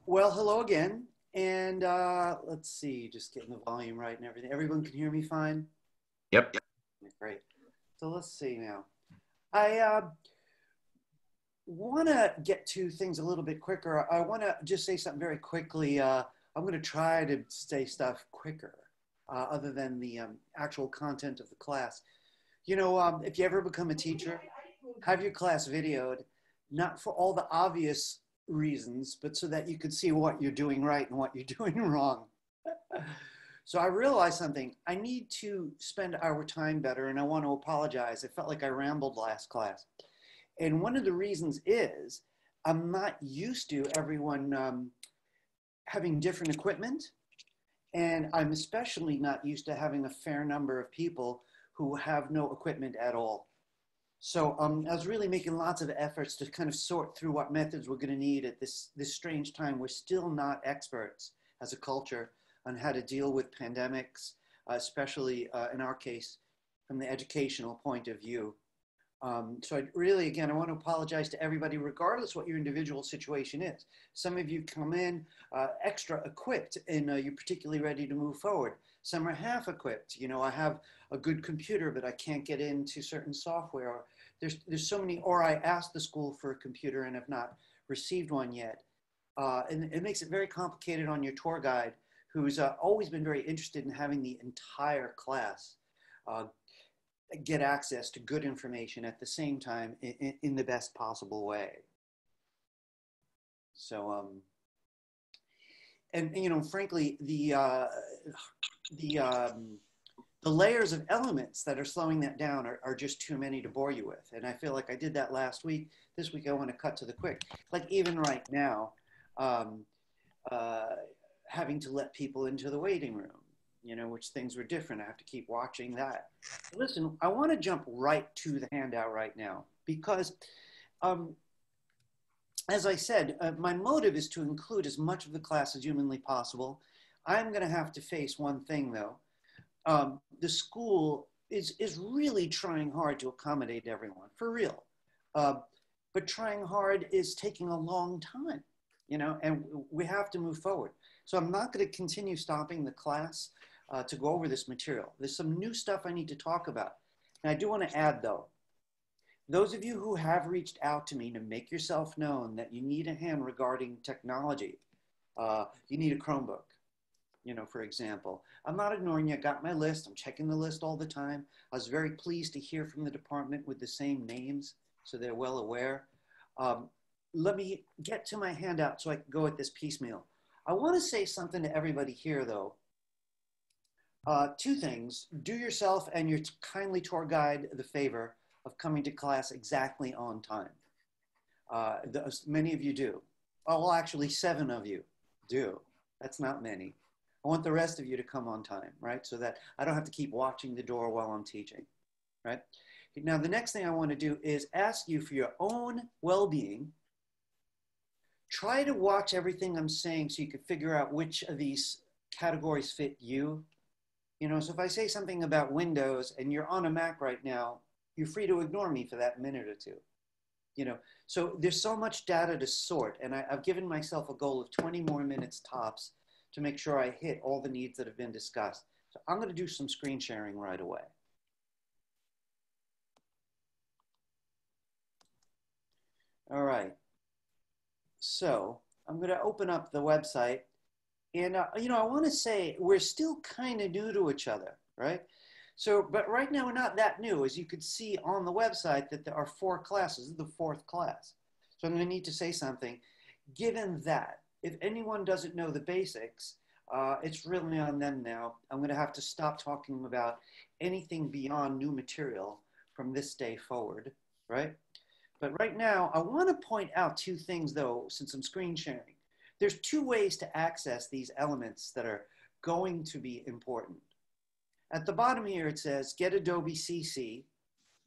Well, hello again. And let's see, just getting the volume right and everything. Everyone can hear me fine? Yep. Great. So let's see now. I want to get to things a little bit quicker. I want to just say something very quickly. I'm going to try to say stuff quicker, other than the actual content of the class. If you ever become a teacher, have your class videoed, not for all the obvious reasons, but so that you could see what you're doing right and what you're doing wrong. So I realized something. I need to spend our time better, and I want to apologize. I felt like I rambled last class. And one of the reasons is I'm not used to everyone having different equipment. And I'm especially not used to having a fair number of people who have no equipment at all. So I was really making lots of efforts to kind of sort through what methods we're going to need at this strange time. We're still not experts as a culture on how to deal with pandemics, especially in our case, from the educational point of view. So I really, again, I want to apologize to everybody, regardless what your individual situation is. Some of you come in extra equipped and you're particularly ready to move forward. Some are half equipped. I have a good computer, but I can't get into certain software. Or there's so many, or I asked the school for a computer and have not received one yet. And it makes it very complicated on your tour guide, who's always been very interested in having the entire class get access to good information at the same time in the best possible way. So, frankly, the layers of elements that are slowing that down are just too many to bore you with. And I feel like I did that last week. This week I want to cut to the quick. Like even right now, um, uh, having to let people into the waiting room, which things were different. I have to keep watching that. Listen, I want to jump right to the handout right now because, um, as I said, my motive is to include as much of the class as humanly possible. I'm going to have to face one thing though. The school is really trying hard to accommodate everyone, for real. Uh, but trying hard is taking a long time, and we have to move forward. So I'm not going to continue stopping the class to go over this material. There's some new stuff I need to talk about. And I do want to add, though, those of you who have reached out to me to make yourself known that you need a hand regarding technology, you need a Chromebook, for example. I'm not ignoring you. I got my list. I'm checking the list all the time. I was very pleased to hear from the department with the same names, so they're well aware. Let me get to my handout so I can go at this piecemeal. I want to say something to everybody here, though. Two things. Do yourself and your kindly tour guide the favor of coming to class exactly on time. Many of you do. Oh, well, actually, 7 of you do. That's not many. I want the rest of you to come on time, right? So that I don't have to keep watching the door while I'm teaching, right? Now, the next thing I want to do is ask you for your own well-being. Try to watch everything I'm saying so you can figure out which of these categories fit you. So if I say something about Windows and you're on a Mac right now, you're free to ignore me for that minute or two. So there's so much data to sort, and I've given myself a goal of 20 more minutes tops to make sure I hit all the needs that have been discussed. So I'm going to do some screen sharing right away. All right. So I'm going to open up the website. And, I want to say we're still kind of new to each other, right? So, but right now we're not that new. As you could see on the website that there are 4 classes. This is the 4th class. So I'm going to need to say something. Given that, if anyone doesn't know the basics, it's really on them now. I'm going to have to stop talking about anything beyond new material from this day forward, right? But right now, I want to point out 2 things, though, since I'm screen sharing. There's 2 ways to access these elements that are going to be important. At the bottom here, it says, get Adobe CC.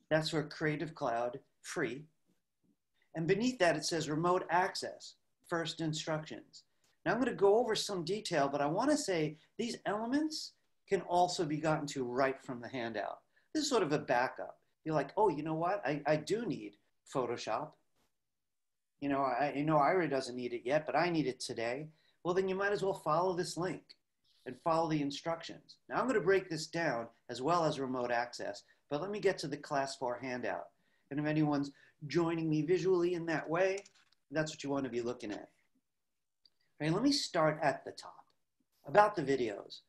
That's for Creative Cloud, free. And beneath that, it says remote access, first instructions. Now I'm going to go over some detail, but I want to say these elements can also be gotten to right from the handout. This is sort of a backup. You're like, oh, you know what? I do need Photoshop. I know Ira doesn't need it yet, but I need it today. Well, then you might as well follow this link and follow the instructions. Now I'm going to break this down as well as remote access, but let me get to the class 4 handout. And if anyone's joining me visually in that way, that's what you want to be looking at. All right, let me start at the top about the videos.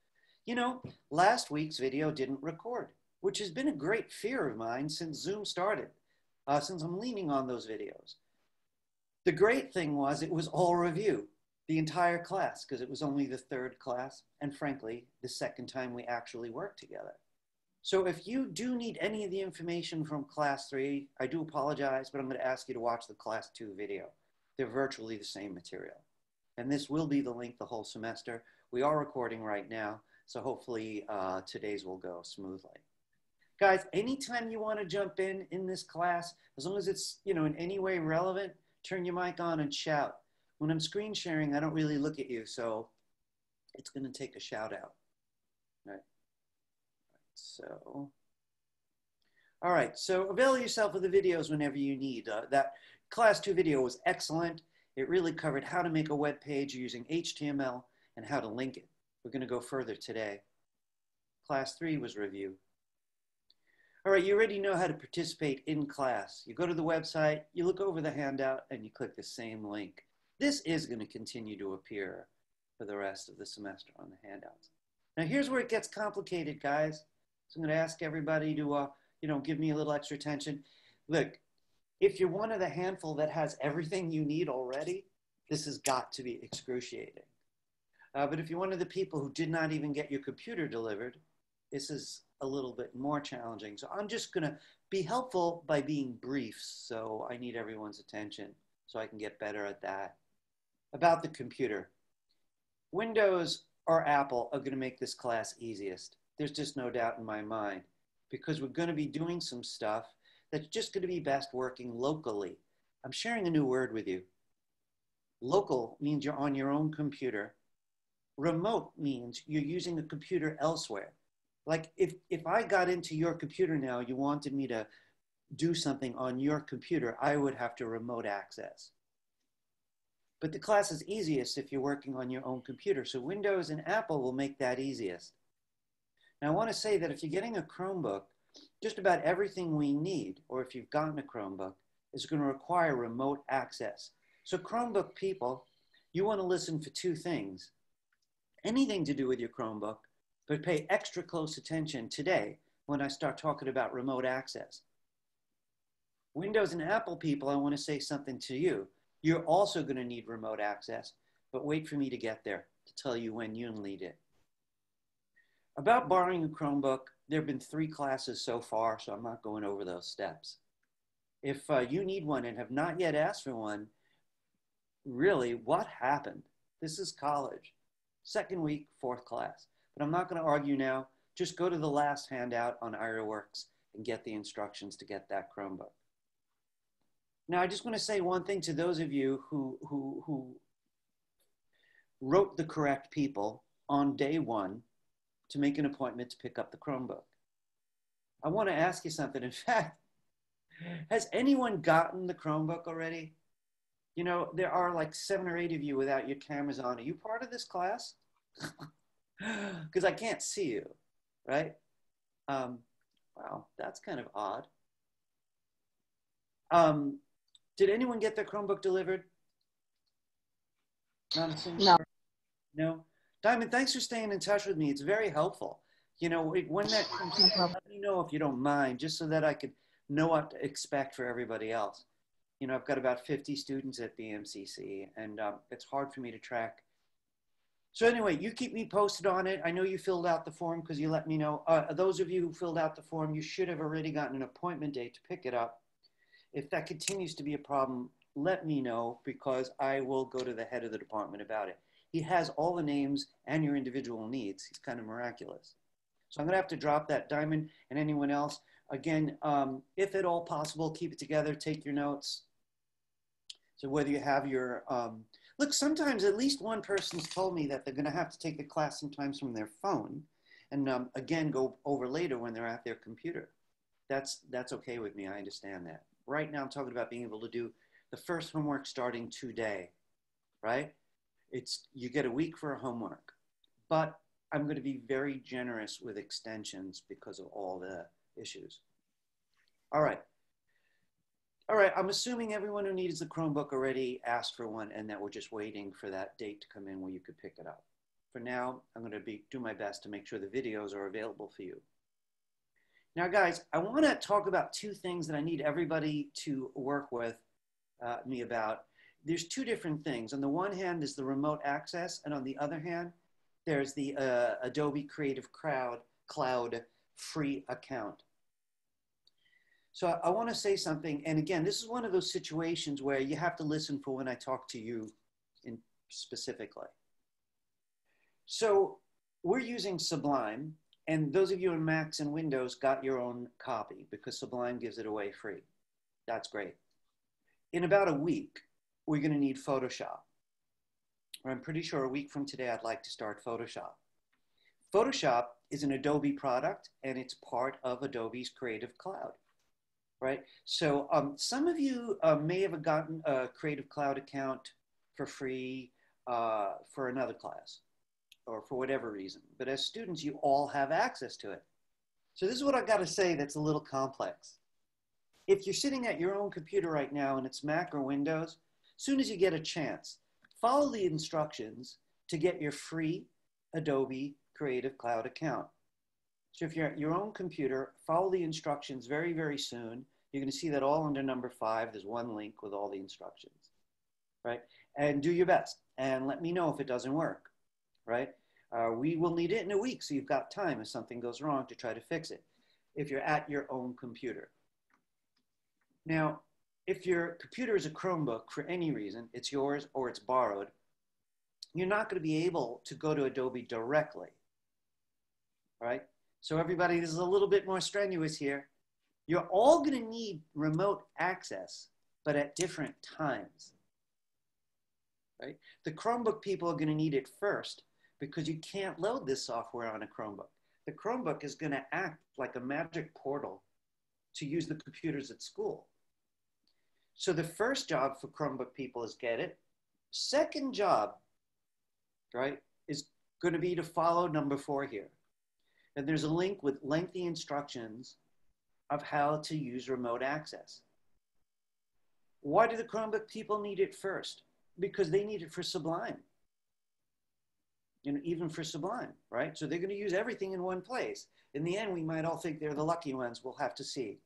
Last week's video didn't record, which has been a great fear of mine since Zoom started, since I'm leaning on those videos. The great thing was it was all review, the entire class, because it was only the third class, and frankly, the second time we actually worked together. So if you do need any of the information from class 3, I do apologize, but I'm going to ask you to watch the class 2 video. They're virtually the same material. And this will be the link the whole semester. We are recording right now, so hopefully today's will go smoothly. Guys, anytime you want to jump in this class, as long as it's in any way relevant, turn your mic on and shout. When I'm screen sharing, I don't really look at you, so it's going to take a shout out. All right, so avail yourself of the videos whenever you need. That class 2 video was excellent. It really covered how to make a web page using HTML and how to link it. We're going to go further today. Class 3 was review. All right, you already know how to participate in class. You go to the website, you look over the handout, and you click the same link. This is going to continue to appear for the rest of the semester on the handouts. Now, here's where it gets complicated, guys. So I'm going to ask everybody to, give me a little extra attention. Look, if you're one of the handful that has everything you need already, this has got to be excruciating. But if you're one of the people who did not even get your computer delivered, this is a little bit more challenging. So I'm just going to be helpful by being brief. So I need everyone's attention so I can get better at that. About the computer. Windows or Apple are going to make this class easiest. There's just no doubt in my mind, because we're going to be doing some stuff that's just going to be best working locally. I'm sharing a new word with you. Local means you're on your own computer. Remote means you're using a computer elsewhere. Like if I got into your computer now, you wanted me to do something on your computer, I would have to remote access. But the class is easiest if you're working on your own computer. So Windows and Apple will make that easiest. Now I want to say that if you're getting a Chromebook, just about everything we need, or if you've gotten a Chromebook, is going to require remote access. So Chromebook people, you want to listen for two things. Anything to do with your Chromebook, but pay extra close attention today when I start talking about remote access. Windows and Apple people, I want to say something to you. You're also going to need remote access, but wait for me to get there to tell you when you'll need it. About borrowing a Chromebook, there have been 3 classes so far, so I'm not going over those steps. If you need one and have not yet asked for one, really, what happened? This is college. 2nd week, 4th class. But I'm not going to argue now. Just go to the last handout on IRAWorks and get the instructions to get that Chromebook. Now, I just want to say one thing to those of you who wrote the correct people on day 1 to make an appointment to pick up the Chromebook. I want to ask you something. In fact, has anyone gotten the Chromebook already? You know, there are like 7 or 8 of you without your cameras on. Are you part of this class? Because I can't see you, right? Wow, that's kind of odd. Did anyone get their Chromebook delivered? Not a single No. No? Diamond, thanks for staying in touch with me. It's very helpful. You know, when that comes in, let me know if you don't mind, just so that I could know what to expect for everybody else. You know, I've got about 50 students at BMCC, and it's hard for me to track. So anyway, you keep me posted on it. I know you filled out the form because you let me know. Those of you who filled out the form, you should have already gotten an appointment date to pick it up. If that continues to be a problem, let me know, because I will go to the head of the department about it. He has all the names and your individual needs. He's kind of miraculous. So I'm going to have to drop that. Diamond and anyone else. Again, if at all possible, keep it together, take your notes. So whether you have your, look, sometimes at least one person's told me that they're going to have to take the class sometimes from their phone and again, go over later when they're at their computer. That's okay with me. I understand that. Right now I'm talking about being able to do the first homework starting today, right? You get a week for a homework, but I'm going to be very generous with extensions because of all the issues. All right. All right, I'm assuming everyone who needs the Chromebook already asked for one and that we're just waiting for that date to come in where you could pick it up. For now, I'm going to do my best to make sure the videos are available for you. Now, guys, I want to talk about two things that I need everybody to work with me about. There's two different things. On the one hand is the remote access, and on the other hand, there's the Adobe Creative Cloud free account. So I want to say something, and again, this is one of those situations where you have to listen for when I talk to you specifically. So we're using Sublime, and those of you in Macs and Windows got your own copy because Sublime gives it away free. That's great. In about a week, we're going to need Photoshop. Or I'm pretty sure a week from today, I'd like to start Photoshop. Photoshop is an Adobe product, and it's part of Adobe's Creative Cloud. Right? So some of you may have gotten a Creative Cloud account for free for another class or for whatever reason. But as students, you all have access to it. So this is what I've got to say that's a little complex. If you're sitting at your own computer right now and it's Mac or Windows, as soon as you get a chance, follow the instructions to get your free Adobe Creative Cloud account. So if you're at your own computer, follow the instructions very, very soon. You're going to see that all under number 5. There's one link with all the instructions, right? And do your best and let me know if it doesn't work, right? We will need it in a week, so you've got time if something goes wrong to try to fix it if you're at your own computer. Now, if your computer is a Chromebook for any reason, it's yours or it's borrowed, you're not going to be able to go to Adobe directly, right? So everybody, this is a little bit more strenuous here. You're all going to need remote access, but at different times, right? The Chromebook people are going to need it first because you can't load this software on a Chromebook. The Chromebook is going to act like a magic portal to use the computers at school. So the first job for Chromebook people is get it. Second job, right, is going to be to follow number 4 here. And there's a link with lengthy instructions of how to use remote access. Why do the Chromebook people need it first? Because they need it for Sublime. You know, even for Sublime, right? So they're going to use everything in one place. In the end, we might all think they're the lucky ones. We'll have to see.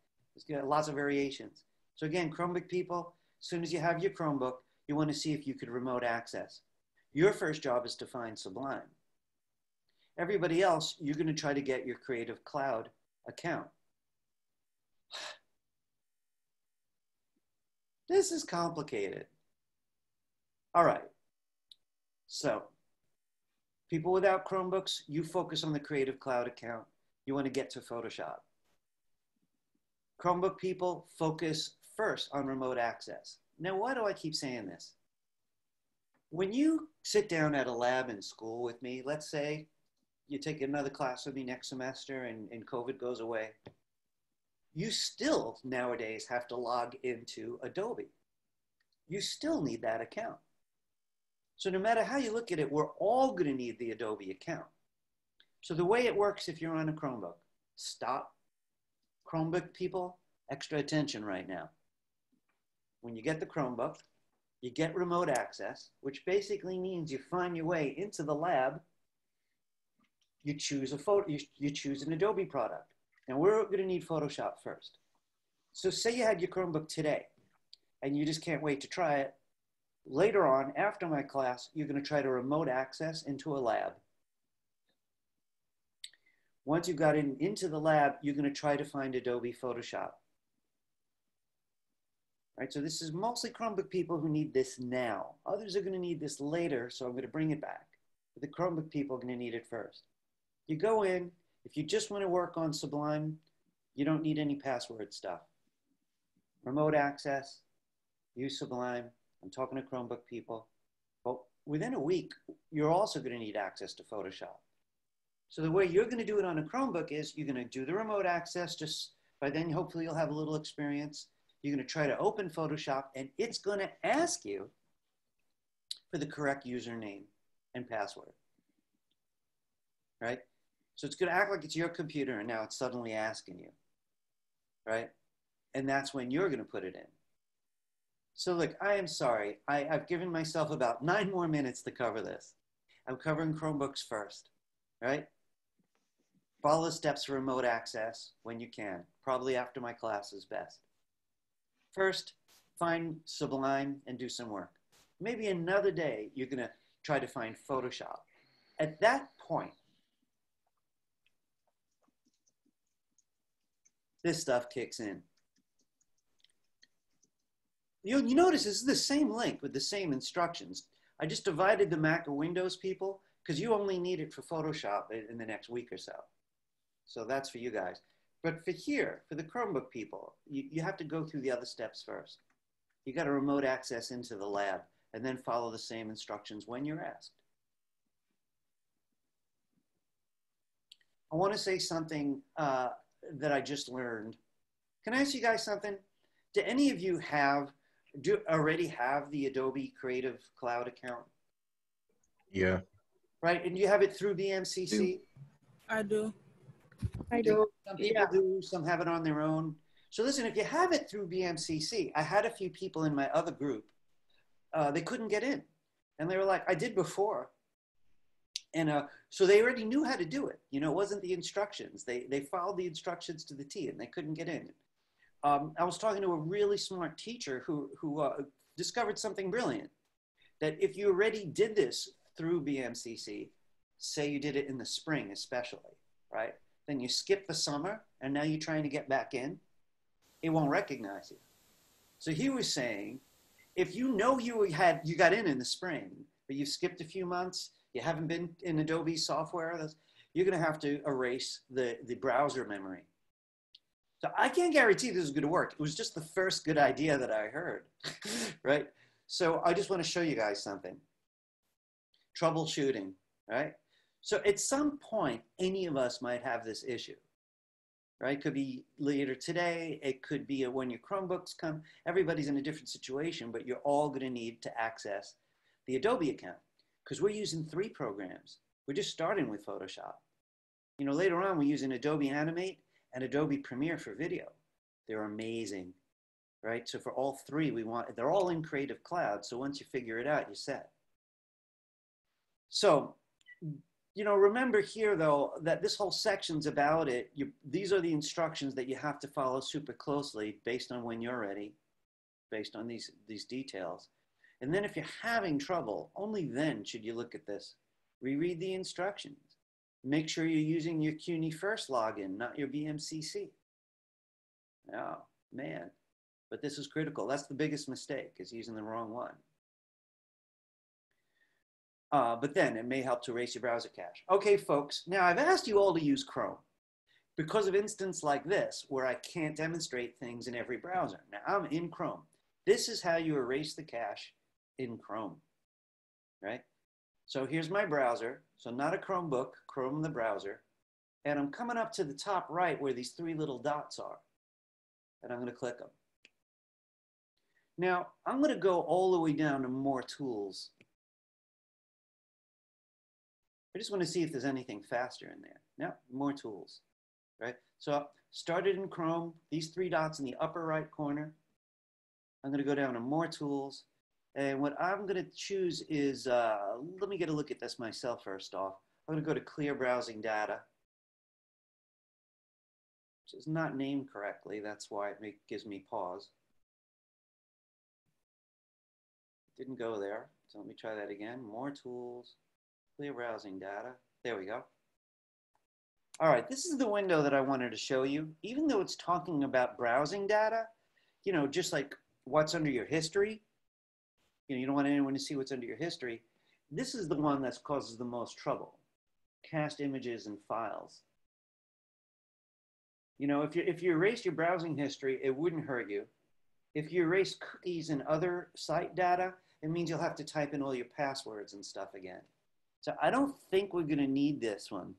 There's lots of variations. So again, Chromebook people, as soon as you have your Chromebook, you want to see if you could remote access. Your first job is to find Sublime. Everybody else, you're going to try to get your Creative Cloud account. This is complicated. All right. So, people without Chromebooks, you focus on the Creative Cloud account. You want to get to Photoshop. Chromebook people, focus first on remote access. Now, why do I keep saying this? When you sit down at a lab in school with me, let's say you take another class with me next semester and COVID goes away, you still nowadays have to log into Adobe. You still need that account. So no matter how you look at it, we're all going to need the Adobe account. So the way it works if you're on a Chromebook, stop. Chromebook people, extra attention right now. When you get the Chromebook, you get remote access, which basically means you find your way into the lab. You choose you choose an Adobe product. Now we're going to need Photoshop first. So say you had your Chromebook today and you just can't wait to try it. Later on, after my class, you're going to try to remote access into a lab. Once you got into the lab, you're going to try to find Adobe Photoshop. Right, so this is mostly Chromebook people who need this now. Others are going to need this later, so I'm going to bring it back. But the Chromebook people are going to need it first. You go in, if you just want to work on Sublime, you don't need any password stuff. Remote access, use Sublime. I'm talking to Chromebook people. But within a week, you're also going to need access to Photoshop. So the way you're going to do it on a Chromebook is you're going to do the remote access. Just by then, hopefully, you'll have a little experience. You're going to try to open Photoshop, and it's going to ask you for the correct username and password, right? So it's going to act like it's your computer, and now it's suddenly asking you, right? And that's when you're going to put it in. So look, I am sorry. I've given myself about 9 more minutes to cover this. I'm covering Chromebooks first, right? Follow the steps for remote access when you can, probably after my class is best. First, find Sublime and do some work. Maybe another day, you're going to try to find Photoshop. At that point, this stuff kicks in. You notice this is the same link with the same instructions. I just divided the Mac or Windows people because you only need it for Photoshop in the next week or so. So that's for you guys. But for here, for the Chromebook people, you have to go through the other steps first. You got to remote access into the lab and then follow the same instructions when you're asked. I want to say something that I just learned. Can I ask you guys something? Do any of you already have the Adobe Creative Cloud account? Yeah. Right, and you have it through BMCC? I do. I do. Some people do, some have it on their own. So listen, if you have it through BMCC, I had a few people in my other group, they couldn't get in. And they were like, I did before. And so they already knew how to do it. You know, it wasn't the instructions. They followed the instructions to the T and they couldn't get in. I was talking to a really smart teacher who discovered something brilliant, that if you already did this through BMCC, say you did it in the spring especially, right? Then you skip the summer and now you're trying to get back in, it won't recognize you. So he was saying, if you know you got in the spring, but you skipped a few months, you haven't been in Adobe software, you're gonna have to erase the browser memory. So I can't guarantee this is going to work. It was just the first good idea that I heard, right? So I just want to show you guys something. Troubleshooting, right? So at some point, any of us might have this issue, right? It could be later today. It could be when your Chromebooks come. Everybody's in a different situation, but you're all going to need to access the Adobe account because we're using 3 programs. We're just starting with Photoshop. You know, later on, we're using Adobe Animate and Adobe Premiere for video. They're amazing, right? So for all 3, they're all in Creative Cloud. So once you figure it out, you're set. So, you know, remember here though, that this whole section's about it. These are the instructions that you have to follow super closely based on when you're ready, based on these details. And then if you're having trouble, only then should you look at this. Reread the instructions. Make sure you're using your CUNY first login, not your BMCC. Oh, man. But this is critical. That's the biggest mistake, is using the wrong one. But then it may help to erase your browser cache. Okay, folks. Now, I've asked you all to use Chrome because of instance like this, where I can't demonstrate things in every browser. Now, I'm in Chrome. This is how you erase the cache in Chrome, right? So here's my browser. So not a Chromebook, Chrome the browser. And I'm coming up to the top right where these 3 little dots are. And I'm going to click them. Now, I'm going to go all the way down to More Tools. I just want to see if there's anything faster in there. No, More Tools, right? So started in Chrome, these 3 dots in the upper right corner. I'm going to go down to More Tools. And what I'm going to choose is, let me get a look at this myself first off. I'm going to go to Clear Browsing Data, which is not named correctly. That's why it gives me pause. Didn't go there. So let me try that again. More Tools, Clear Browsing Data. There we go. All right, this is the window that I wanted to show you. Even though it's talking about browsing data, you know, just like what's under your history, you don't want anyone to see what's under your history. This is the one that causes the most trouble. Cached images and files. You know, if you erase your browsing history, it wouldn't hurt you. If you erase cookies and other site data, it means you'll have to type in all your passwords and stuff again. So I don't think we're going to need this one.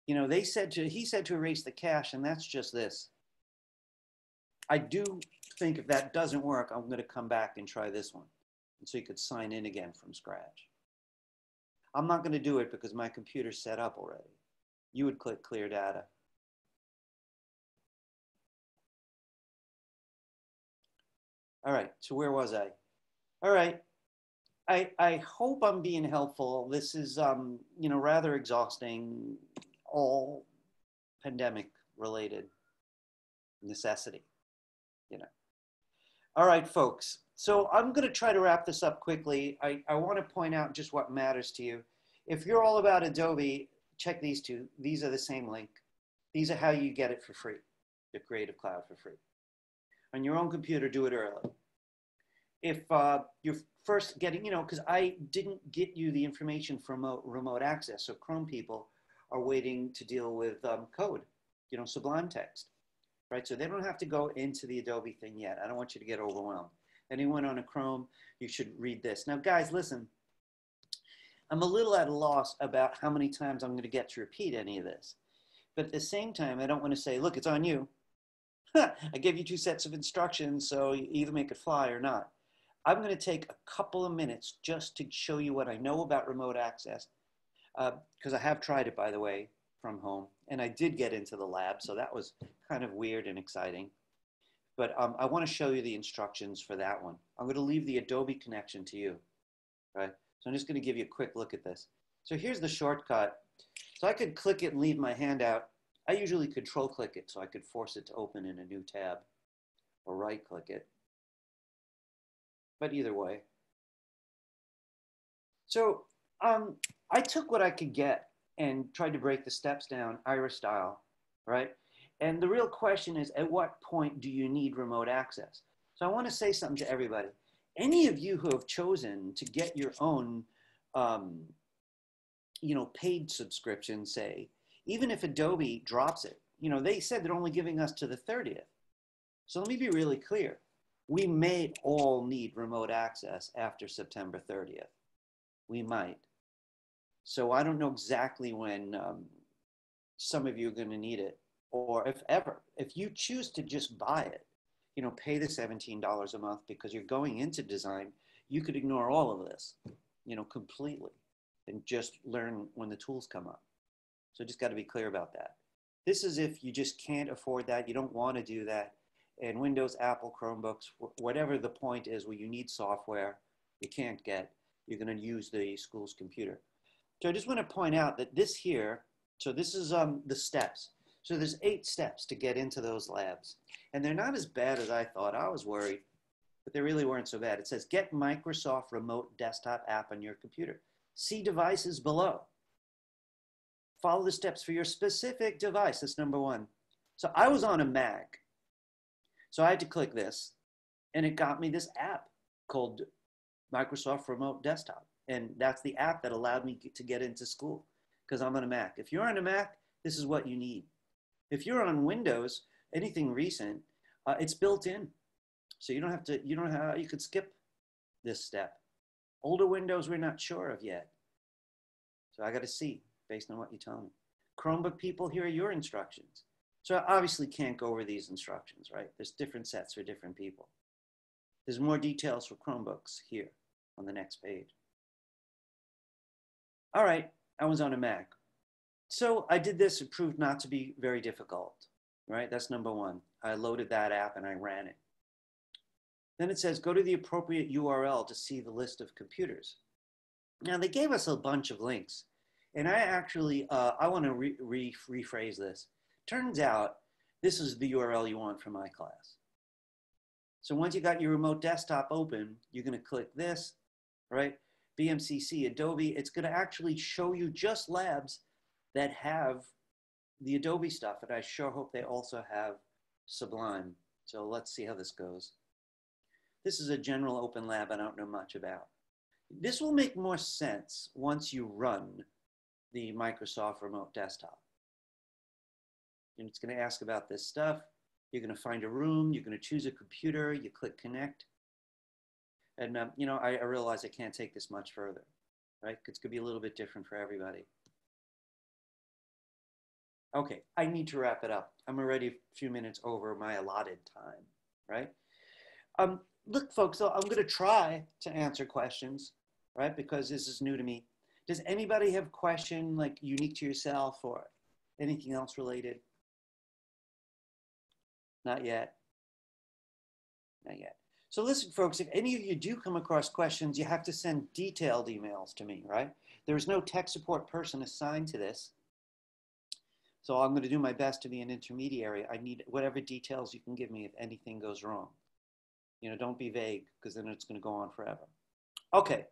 You know, he said to erase the cache, and that's just this. I do think if that doesn't work, I'm going to come back and try this one. And so you could sign in again from scratch. I'm not going to do it because my computer's set up already. You would click clear data. All right, so where was I? All right, I hope I'm being helpful. This is, you know, rather exhausting, all pandemic related necessity, you know. All right, folks. So I'm going to try to wrap this up quickly. I want to point out just what matters to you. If you're all about Adobe, check these two. These are the same link. These are how you get it for free, the Creative Cloud for free. On your own computer, do it early. If you're first getting, you know, because I didn't get you the information from remote access, so Chrome people are waiting to deal with code, you know, Sublime Text, right? So they don't have to go into the Adobe thing yet. I don't want you to get overwhelmed. Anyone on a Chrome, you should read this. Now, guys, listen. I'm a little at a loss about how many times I'm going to get to repeat any of this. But at the same time, I don't want to say, look, it's on you. I gave you 2 sets of instructions, so you either make it fly or not. I'm going to take a couple of minutes just to show you what I know about remote access, because I have tried it, by the way, from home. And I did get into the lab, so that was kind of weird and exciting. But I want to show you the instructions for that one. I'm going to leave the Adobe connection to you, right? So I'm just going to give you a quick look at this. So here's the shortcut. So I could click it and leave my handout. I usually control click it so I could force it to open in a new tab, or right click it. But either way. So I took what I could get and tried to break the steps down Ira style, right? And the real question is, at what point do you need remote access? So I want to say something to everybody. Any of you who have chosen to get your own, you know, paid subscription, say, even if Adobe drops it, you know, they said they're only giving us to the 30th. So let me be really clear. We may all need remote access after September 30th. We might. So I don't know exactly when some of you are going to need it, or if ever. If you choose to just buy it, you know, pay the $17 a month because you're going into design, you could ignore all of this, you know, completely, and just learn when the tools come up. So just got to be clear about that. This is if you just can't afford that, you don't want to do that. And Windows, Apple, Chromebooks, whatever the point is where you need software you can't get, you're going to use the school's computer. So I just want to point out that this here, so this is the steps. So there's 8 steps to get into those labs. And they're not as bad as I thought. I was worried, but they really weren't so bad. It says, get Microsoft Remote Desktop app on your computer. See devices below. Follow the steps for your specific device. That's number 1. So I was on a Mac. So I had to click this, and it got me this app called Microsoft Remote Desktop. And that's the app that allowed me to get into school because I'm on a Mac. If you're on a Mac, this is what you need. If you're on Windows, anything recent, it's built in. So you don't have to, you could skip this step. Older Windows, we're not sure of yet. So I got to see based on what you tell me. Chromebook people, here are your instructions. So I obviously can't go over these instructions, right? There's different sets for different people. There's more details for Chromebooks here on the next page. All right, I was on a Mac. So I did this, it proved not to be very difficult, right? That's number 1. I loaded that app and I ran it. Then it says, go to the appropriate URL to see the list of computers. Now they gave us a bunch of links. And I actually, I want to rephrase this. Turns out, this is the URL you want for my class. So once you got your remote desktop open, you're going to click this, right? BMCC, Adobe. It's going to actually show you just labs that have the Adobe stuff. And I sure hope they also have Sublime. So let's see how this goes. This is a general open lab I don't know much about. This will make more sense once you run the Microsoft Remote Desktop. And it's going to ask about this stuff. You're going to find a room. You're going to choose a computer. You click connect. And, you know, I realize I can't take this much further, right? It's going to be a little bit different for everybody. Okay, I need to wrap it up. I'm already a few minutes over my allotted time. right? Look, folks, so I'm going to try to answer questions, right? Because this is new to me. Does anybody have a question like unique to yourself or anything else related? Not yet. Not yet. So listen, folks, if any of you do come across questions, you have to send detailed emails to me, right? There's no tech support person assigned to this. So I'm going to do my best to be an intermediary. I need whatever details you can give me if anything goes wrong. You know, don't be vague because then it's going to go on forever. Okay,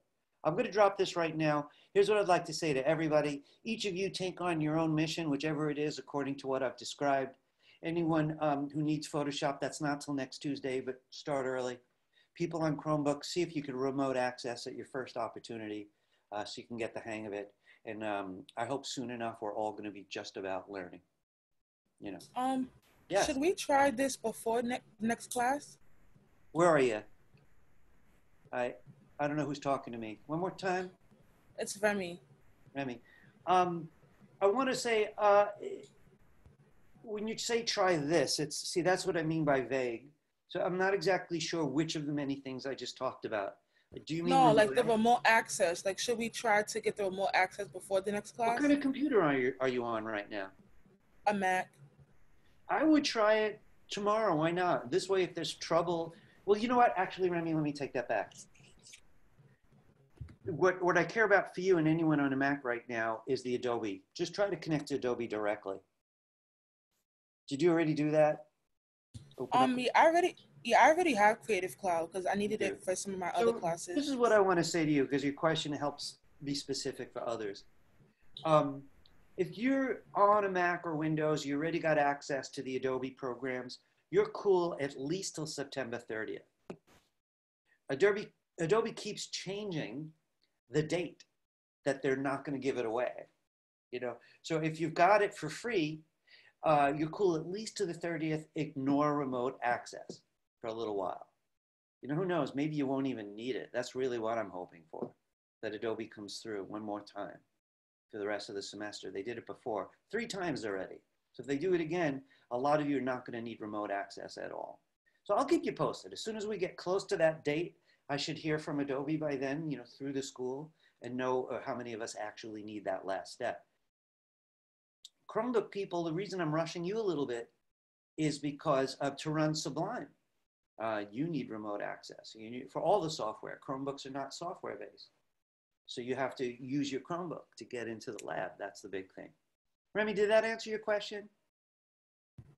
I'm going to drop this right now. Here's what I'd like to say to everybody. Each of you take on your own mission, whichever it is, according to what I've described. Anyone who needs Photoshop, that's not till next Tuesday, but start early. People on Chromebook, see if you can remote access at your first opportunity so you can get the hang of it. And I hope soon enough we're all going to be just about learning. You know. Yes. Should we try this before next class? Where are you? I don't know who's talking to me. One more time. It's Remy. Remy. I want to say, when you say try this, see, that's what I mean by vague. So I'm not exactly sure which of the many things I just talked about. Do you mean no, like the remote access? Like, should we try to get the remote access before the next class? What kind of computer are you on right now? A Mac. I would try it tomorrow. Why not? This way, if there's trouble, well, you know what? Actually, Remy, let me take that back. What I care about for you and anyone on a Mac right now is the Adobe. Just try to connect to Adobe directly. Did you already do that? Yeah, I already have Creative Cloud because I needed it for some of my other classes. This is what I want to say to you because your question helps be specific for others. If you're on a Mac or Windows, you already got access to the Adobe programs, you're cool at least till September 30th. Adobe keeps changing the date that they're not going to give it away. You know, so if you've got it for free, you're cool at least to the 30th. Ignore remote access for a little while. You know, who knows? Maybe you won't even need it. That's really what I'm hoping for, that Adobe comes through one more time for the rest of the semester. They did it before 3 times already. So if they do it again, a lot of you are not going to need remote access at all. So I'll keep you posted. As soon as we get close to that date, I should hear from Adobe by then, you know, through the school and know how many of us actually need that last step. Chromebook people, the reason I'm rushing you a little bit is because to run Sublime, you need remote access. You need, for all the software, Chromebooks are not software based. So you have to use your Chromebook to get into the lab. That's the big thing. Remy, did that answer your question?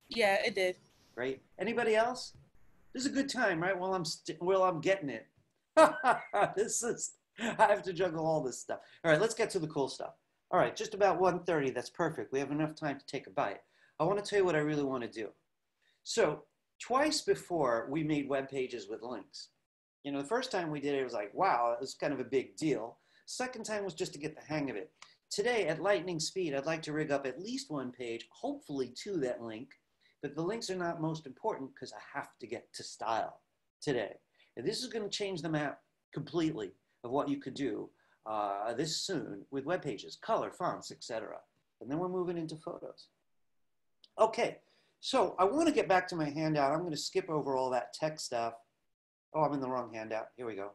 Yeah, it did. Great. Anybody else? This is a good time, right? While I'm getting it. I have to juggle all this stuff. All right, let's get to the cool stuff. All right, just about 1:30, that's perfect. We have enough time to take a bite. I want to tell you what I really want to do. So twice before, we made web pages with links. You know, the first time we did it, it was like, wow, it was kind of a big deal. Second time was just to get the hang of it. Today, at lightning speed, I'd like to rig up at least one page, hopefully to that link, but the links are not most important because I have to get to style today. And this is going to change the map completely of what you could do this soon with web pages, color, fonts, etc. And then we're moving into photos. Okay, so I want to get back to my handout. I'm going to skip over all that tech stuff. Oh, I'm in the wrong handout. Here we go.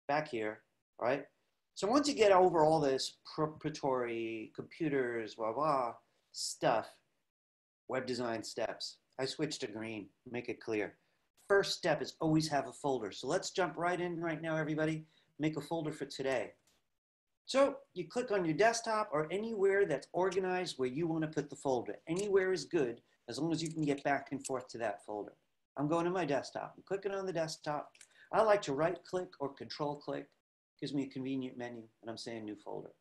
Back here, all right? So once you get over all this preparatory computers, blah, blah, stuff, web design steps, I switched to green, make it clear. First step is always have a folder. So let's jump right in right now, everybody. Make a folder for today. So you click on your desktop or anywhere that's organized where you want to put the folder. Anywhere is good as long as you can get back and forth to that folder. I'm going to my desktop. I'm clicking on the desktop. I like to right click or control click. Gives me a convenient menu and I'm saying new folder.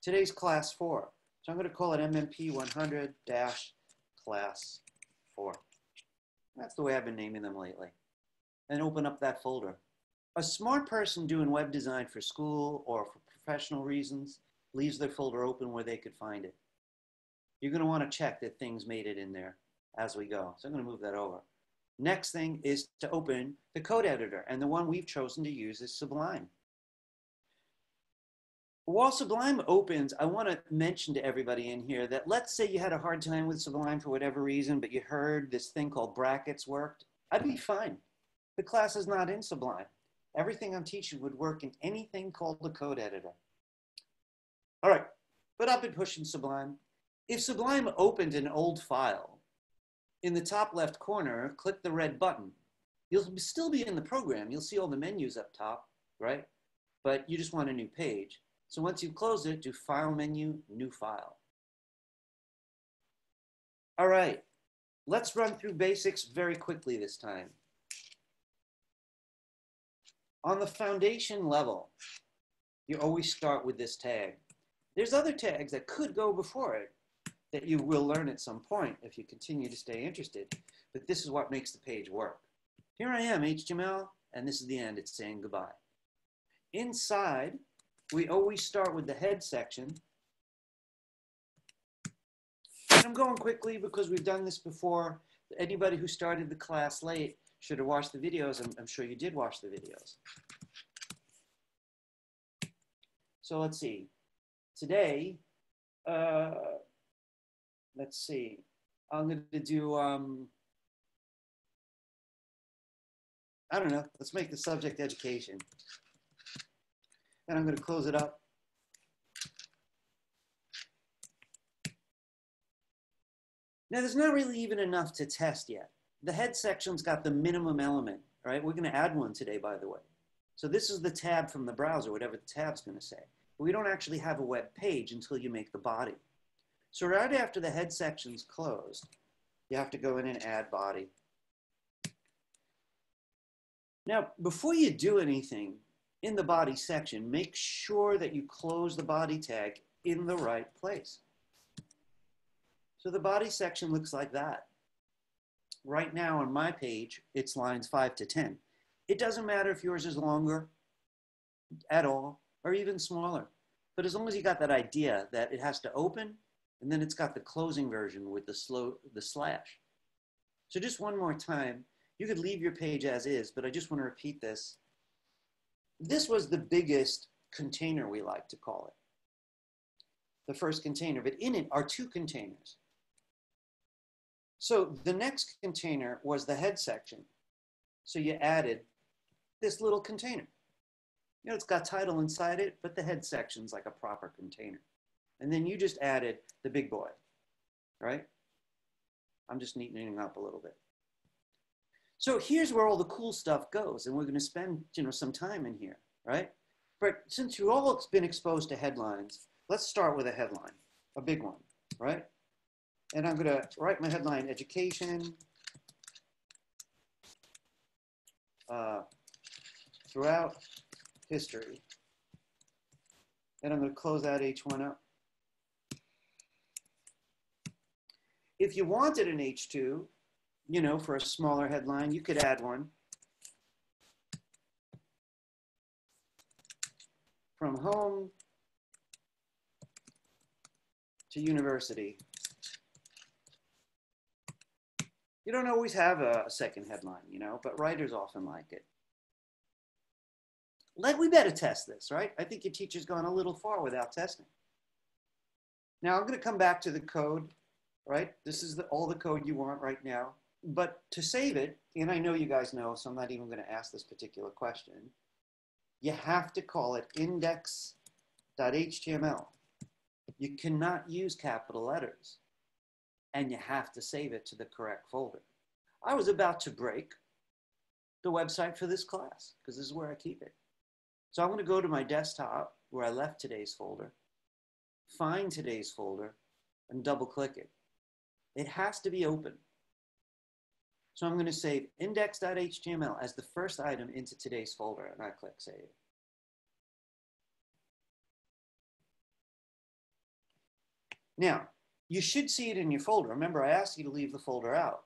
Today's class 4. So I'm going to call it MMP100-Class4. That's the way I've been naming them lately. And open up that folder. A smart person doing web design for school or for professional reasons leaves their folder open where they could find it. You're going to want to check that things made it in there as we go. So I'm going to move that over. Next thing is to open the code editor, and the one we've chosen to use is Sublime. While Sublime opens, I want to mention to everybody in here that let's say you had a hard time with Sublime for whatever reason, but you heard this thing called brackets worked. I'd be fine. The class is not in Sublime. Everything I'm teaching would work in anything called the code editor. All right, but I've been pushing Sublime. If Sublime opened an old file, in the top left corner, click the red button. You'll still be in the program. You'll see all the menus up top, right? But you just want a new page. So once you close it, do File menu, New File. All right, let's run through basics very quickly this time. On the foundation level, you always start with this tag. There's other tags that could go before it that you will learn at some point if you continue to stay interested, but this is what makes the page work. Here I am, HTML, and this is the end. It's saying goodbye. Inside, we always start with the head section. And I'm going quickly because we've done this before. Anybody who started the class late should have watched the videos. I'm sure you did watch the videos. So let's see. Today, let's see. I'm going to do, I don't know. Let's make the subject education. And I'm going to close it up. Now, there's not really even enough to test yet. The head section's got the minimum element, all right? We're going to add one today, by the way. So this is the tab from the browser, whatever the tab's going to say. But we don't actually have a web page until you make the body. So right after the head section's closed, you have to go in and add body. Now, before you do anything in the body section, make sure that you close the body tag in the right place. So the body section looks like that. Right now on my page, it's lines 5 to 10. It doesn't matter if yours is longer at all or even smaller, but as long as you got that idea that it has to open and then it's got the closing version with the slash. So just one more time, you could leave your page as is, but I just want to repeat this. This was the biggest container, we like to call it. The first container, but in it are two containers. So the next container was the head section. So you added this little container. You know, it's got title inside it, but the head section's like a proper container. And then you just added the big boy, right? I'm just neatening up a little bit. So here's where all the cool stuff goes, and we're going to spend, some time in here, right? But since you've all been exposed to headlines, let's start with a headline, a big one, right? And I'm going to write my headline, education throughout history. And I'm going to close that H1 up. If you wanted an H2, for a smaller headline, you could add one. From home to university. You don't always have a second headline, but writers often like it. We better test this, right? I think your teacher's gone a little far without testing. Now I'm going to come back to the code, right? This is all the code you want right now. But to save it, and I know you guys know, so I'm not even going to ask this particular question, you have to call it index.html. You cannot use capital letters, and you have to save it to the correct folder. I was about to break the website for this class, because this is where I keep it. So I'm going to go to my desktop, where I left today's folder, find today's folder, and double-click it. It has to be open. So I'm going to save index.html as the first item into today's folder, and I click Save. Now, you should see it in your folder. Remember, I asked you to leave the folder out.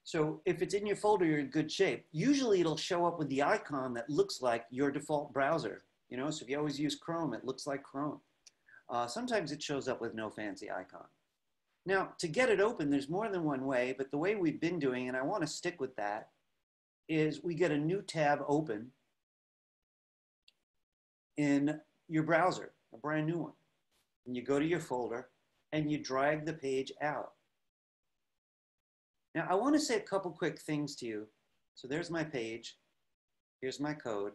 So if it's in your folder, you're in good shape. Usually it'll show up with the icon that looks like your default browser. So if you always use Chrome, it looks like Chrome. Sometimes it shows up with no fancy icon. Now, to get it open, there's more than one way, but the way we've been doing, and I want to stick with that, is we get a new tab open in your browser, a brand new one. And you go to your folder, and you drag the page out. Now, I want to say a couple quick things to you So there's my page. Here's my code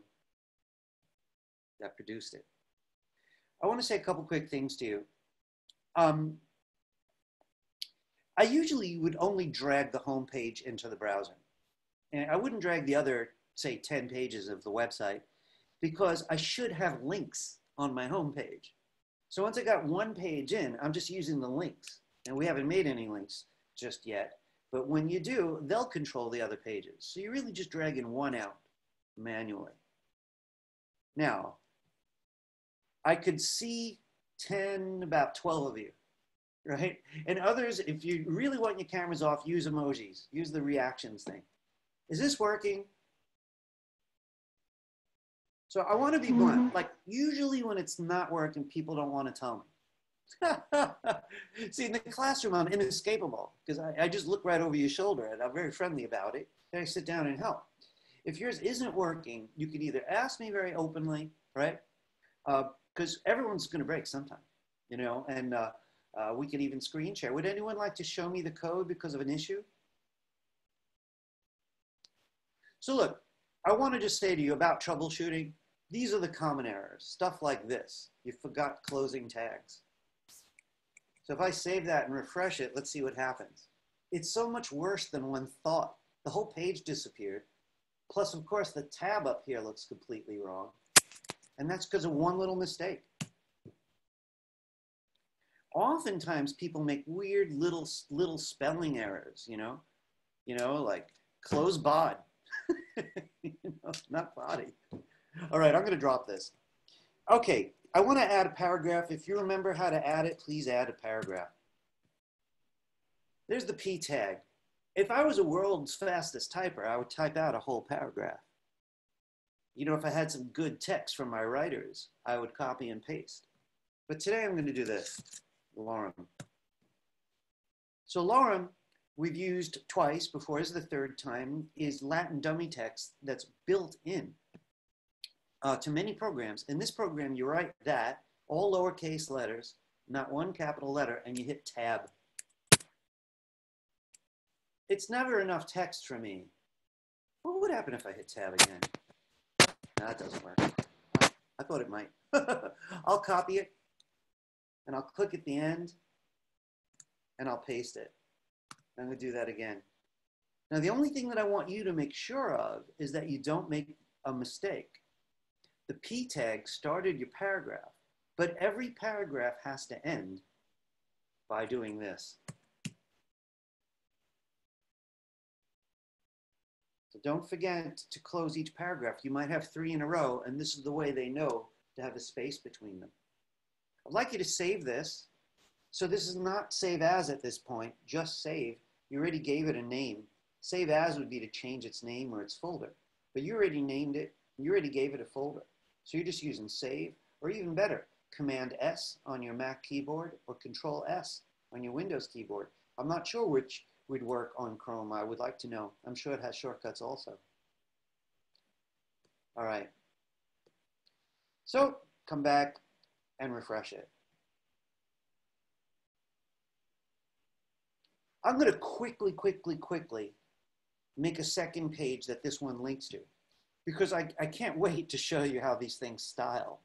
that produced it. I want to say a couple quick things to you. I usually would only drag the home page into the browser. And I wouldn't drag the other, say, 10 pages of the website because I should have links on my home page. So once I got one page in, I'm just using the links. And we haven't made any links just yet. But when you do, they'll control the other pages. So you're really just dragging one out manually. Now, I could see 10, about 12 of you, right? And others, if you really want your cameras off, use emojis, use the reactions thing. Is this working? So I want to be blunt. Like usually when it's not working, people don't want to tell me. See, in the classroom, I'm inescapable because I just look right over your shoulder and I'm very friendly about it. And I sit down and help. If yours isn't working, you could either ask me very openly, right? Because everyone's going to break sometime, you know, and we could even screen share. Would anyone like to show me the code because of an issue? So look, I want to just say to you about troubleshooting, these are the common errors, stuff like this. You forgot closing tags. So if I save that and refresh it, let's see what happens. It's so much worse than one thought. The whole page disappeared. Plus, of course, the tab up here looks completely wrong. And that's because of one little mistake. Oftentimes, people make weird little spelling errors, you know, like close bod, you know, not body. All right, I'm going to drop this. Okay, I want to add a paragraph. If you remember how to add it, please add a paragraph. There's the P tag. If I was a world's fastest typer, I would type out a whole paragraph. You know, if I had some good text from my writers, I would copy and paste. But today I'm going to do this, lorem. So lorem, we've used twice before, this is the third time, is Latin dummy text that's built in to many programs. In this program, you write that, all lowercase letters, not one capital letter, and you hit tab. It's never enough text for me. What would happen if I hit tab again? No, that doesn't work. I thought it might. I'll copy it, and I'll click at the end, and I'll paste it. I'm going to do that again. Now, the only thing that I want you to make sure of is that you don't make a mistake. The P tag started your paragraph, but every paragraph has to end by doing this. So don't forget to close each paragraph. You might have 3 in a row, and this is the way they know to have a space between them. I'd like you to save this. So this is not save as at this point, just save. You already gave it a name. Save as would be to change its name or its folder. But you already named it, you already gave it a folder. So you're just using save, or even better, Command S on your Mac keyboard or Control S on your Windows keyboard. I'm not sure which would work on Chrome. I would like to know. I'm sure it has shortcuts also. All right. So come back and refresh it. I'm going to quickly make a second page that this one links to, because I can't wait to show you how these things style.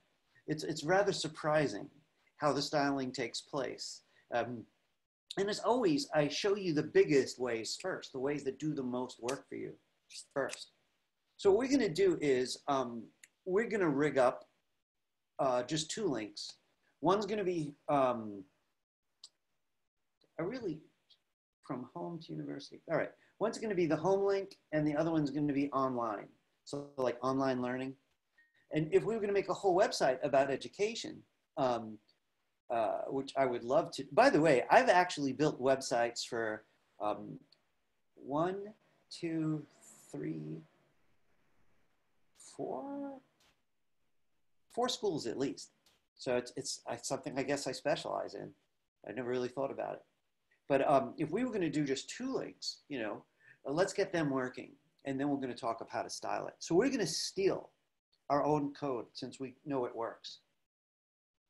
It's rather surprising how the styling takes place. And as always, I show you the biggest ways first, the ways that do the most work for you first. So what we're going to do is we're going to rig up just 2 links. One's going to be from home to university. All right, one's going to be the home link, and the other one's going to be online. So like online learning. And if we were going to make a whole website about education, which I would love to. By the way, I've actually built websites for 1, 2, 3, 4 schools at least. So it's something I guess I specialize in. I never really thought about it. But if we were going to do just 2 links, you know, let's get them working, and then we're going to talk about how to style it. So we're going to steal our own code since we know it works.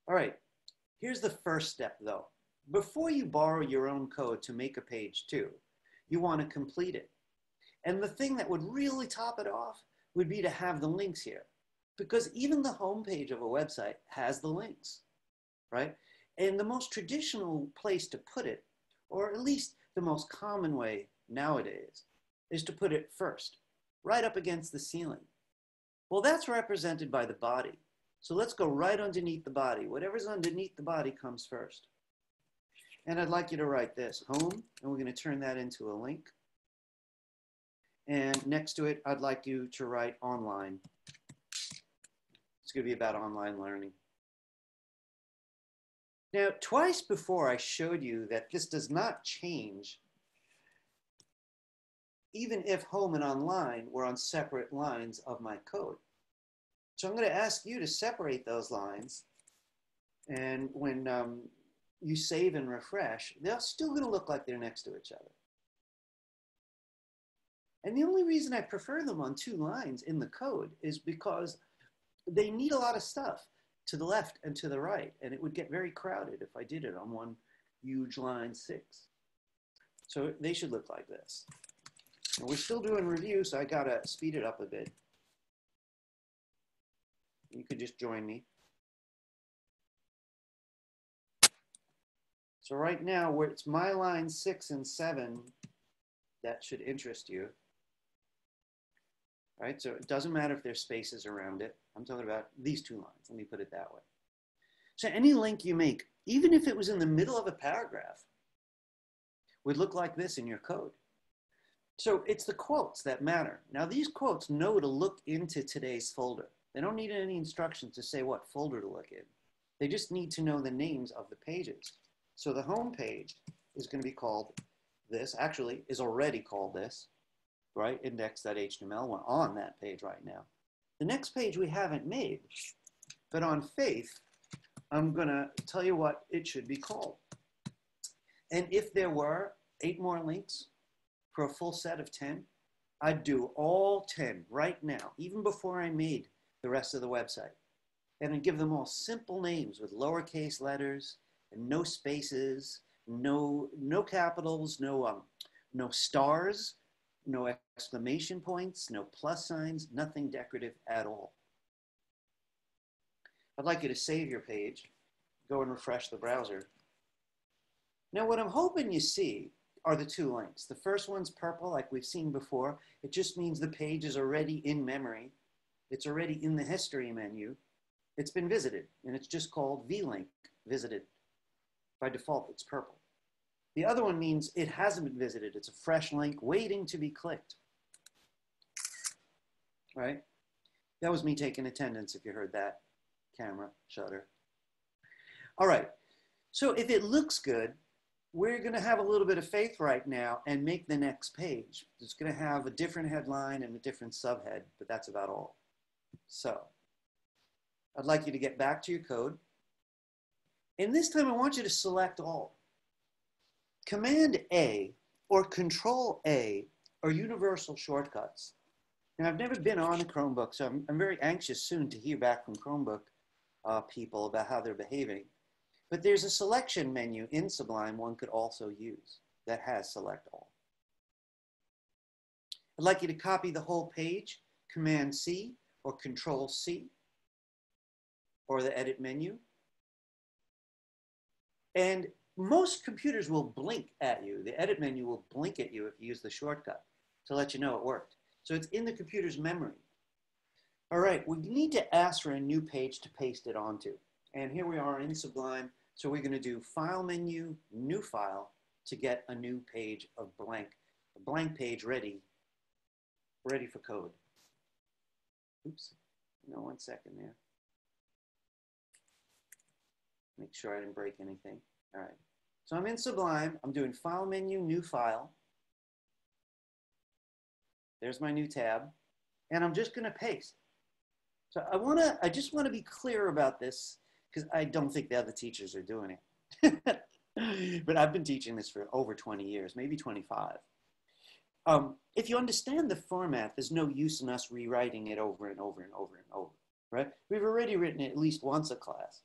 All right. Here's the first step, though. Before you borrow your own code to make a page 2, you want to complete it. And the thing that would really top it off would be to have the links here, because even the homepage of a website has the links, right? And the most traditional place to put it, or at least the most common way nowadays, is to put it first, right up against the ceiling. Well, that's represented by the body. So let's go right underneath the body. Whatever's underneath the body comes first. And I'd like you to write this, home, and we're going to turn that into a link. And next to it, I'd like you to write online. It's going to be about online learning. Now, twice before I showed you that this does not change even if home and online were on separate lines of my code. So I'm going to ask you to separate those lines. And when you save and refresh, they're still going to look like they're next to each other. And the only reason I prefer them on two lines in the code is because they need a lot of stuff to the left and to the right. And it would get very crowded if I did it on one huge line 6. So they should look like this. And we're still doing review, so I got to speed it up a bit. You could just join me. So right now, where it's my line 6 and 7, that should interest you. Right, so it doesn't matter if there's spaces around it. I'm talking about these two lines. Let me put it that way. So any link you make, even if it was in the middle of a paragraph, would look like this in your code. So it's the quotes that matter. Now these quotes know to look into today's folder. They don't need any instructions to say what folder to look in. They just need to know the names of the pages. So the home page is going to be called this, actually is already called this, right? Index.html, we're on that page right now. The next page we haven't made, but on faith, I'm going to tell you what it should be called. And if there were 8 more links for a full set of 10, I'd do all 10 right now, even before I made the rest of the website. And I'd give them all simple names with lowercase letters and no spaces, no capitals, no stars, no exclamation points, no plus signs, nothing decorative at all. I'd like you to save your page, go and refresh the browser. Now what I'm hoping you see are the 2 links. The first one's purple, like we've seen before. It just means the page is already in memory. It's already in the history menu. It's been visited, and it's just called vlink, visited. By default, it's purple. The other one means it hasn't been visited. It's a fresh link waiting to be clicked. Right? That was me taking attendance if you heard that. Camera, shutter. All right. So if it looks good, we're going to have a little bit of faith right now and make the next page. It's going to have a different headline and a different subhead, but that's about all. So I'd like you to get back to your code. And this time I want you to select all. Command A or Control A are universal shortcuts. Now, I've never been on a Chromebook, so I'm very anxious soon to hear back from Chromebook people about how they're behaving. But there's a selection menu in Sublime one could also use that has select all. I'd like you to copy the whole page, Command C or Control C, or the edit menu. And most computers will blink at you. The edit menu will blink at you if you use the shortcut to let you know it worked. So it's in the computer's memory. All right, we need to ask for a new page to paste it onto. And here we are in Sublime. So we're going to do File menu, New File to get a new page of blank, a blank page ready for code. Oops, no, 1 second there. Make sure I didn't break anything. All right. So I'm in Sublime. I'm doing File menu, New File. There's my new tab. And I'm just going to paste. So I just want to be clear about this because I don't think the other teachers are doing it. But I've been teaching this for over 20 years, maybe 25. If you understand the format, there's no use in us rewriting it over and over and over and over, right? We've already written it at least once a class.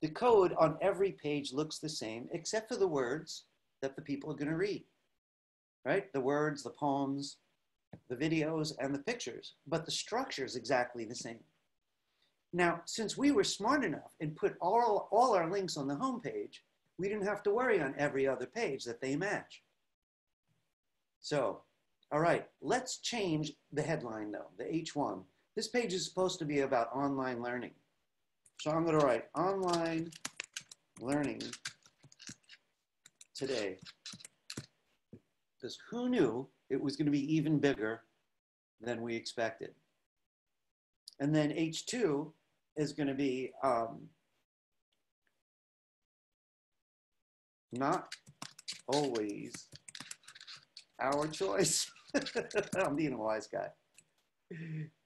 The code on every page looks the same, except for the words that the people are going to read, right? The words, the poems, the videos and the pictures, but the structure is exactly the same. Now, since we were smart enough and put all our links on the home page, we didn't have to worry on every other page that they match. So, all right, let's change the headline though, the H1. This page is supposed to be about online learning. So I'm going to write online learning today. Because who knew it was going to be even bigger than we expected. And then H2 is going to be not always our choice. I'm being a wise guy.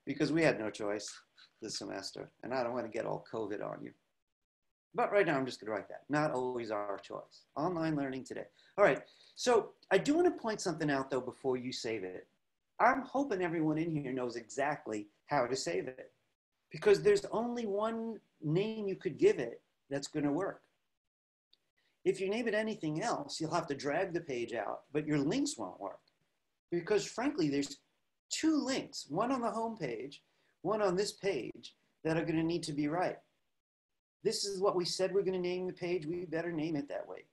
Because we had no choice this semester. And I don't want to get all COVID on you. But right now, I'm just going to write that. Not always our choice. Online learning today. All right. So I do want to point something out, though, before you save it. I'm hoping everyone in here knows exactly how to save it. Because there's only one name you could give it that's going to work. If you name it anything else, you'll have to drag the page out, but your links won't work. Because frankly, there's two links, one on the home page, one on this page, that are going to need to be right. This is what we said we're going to name the page. We better name it that way.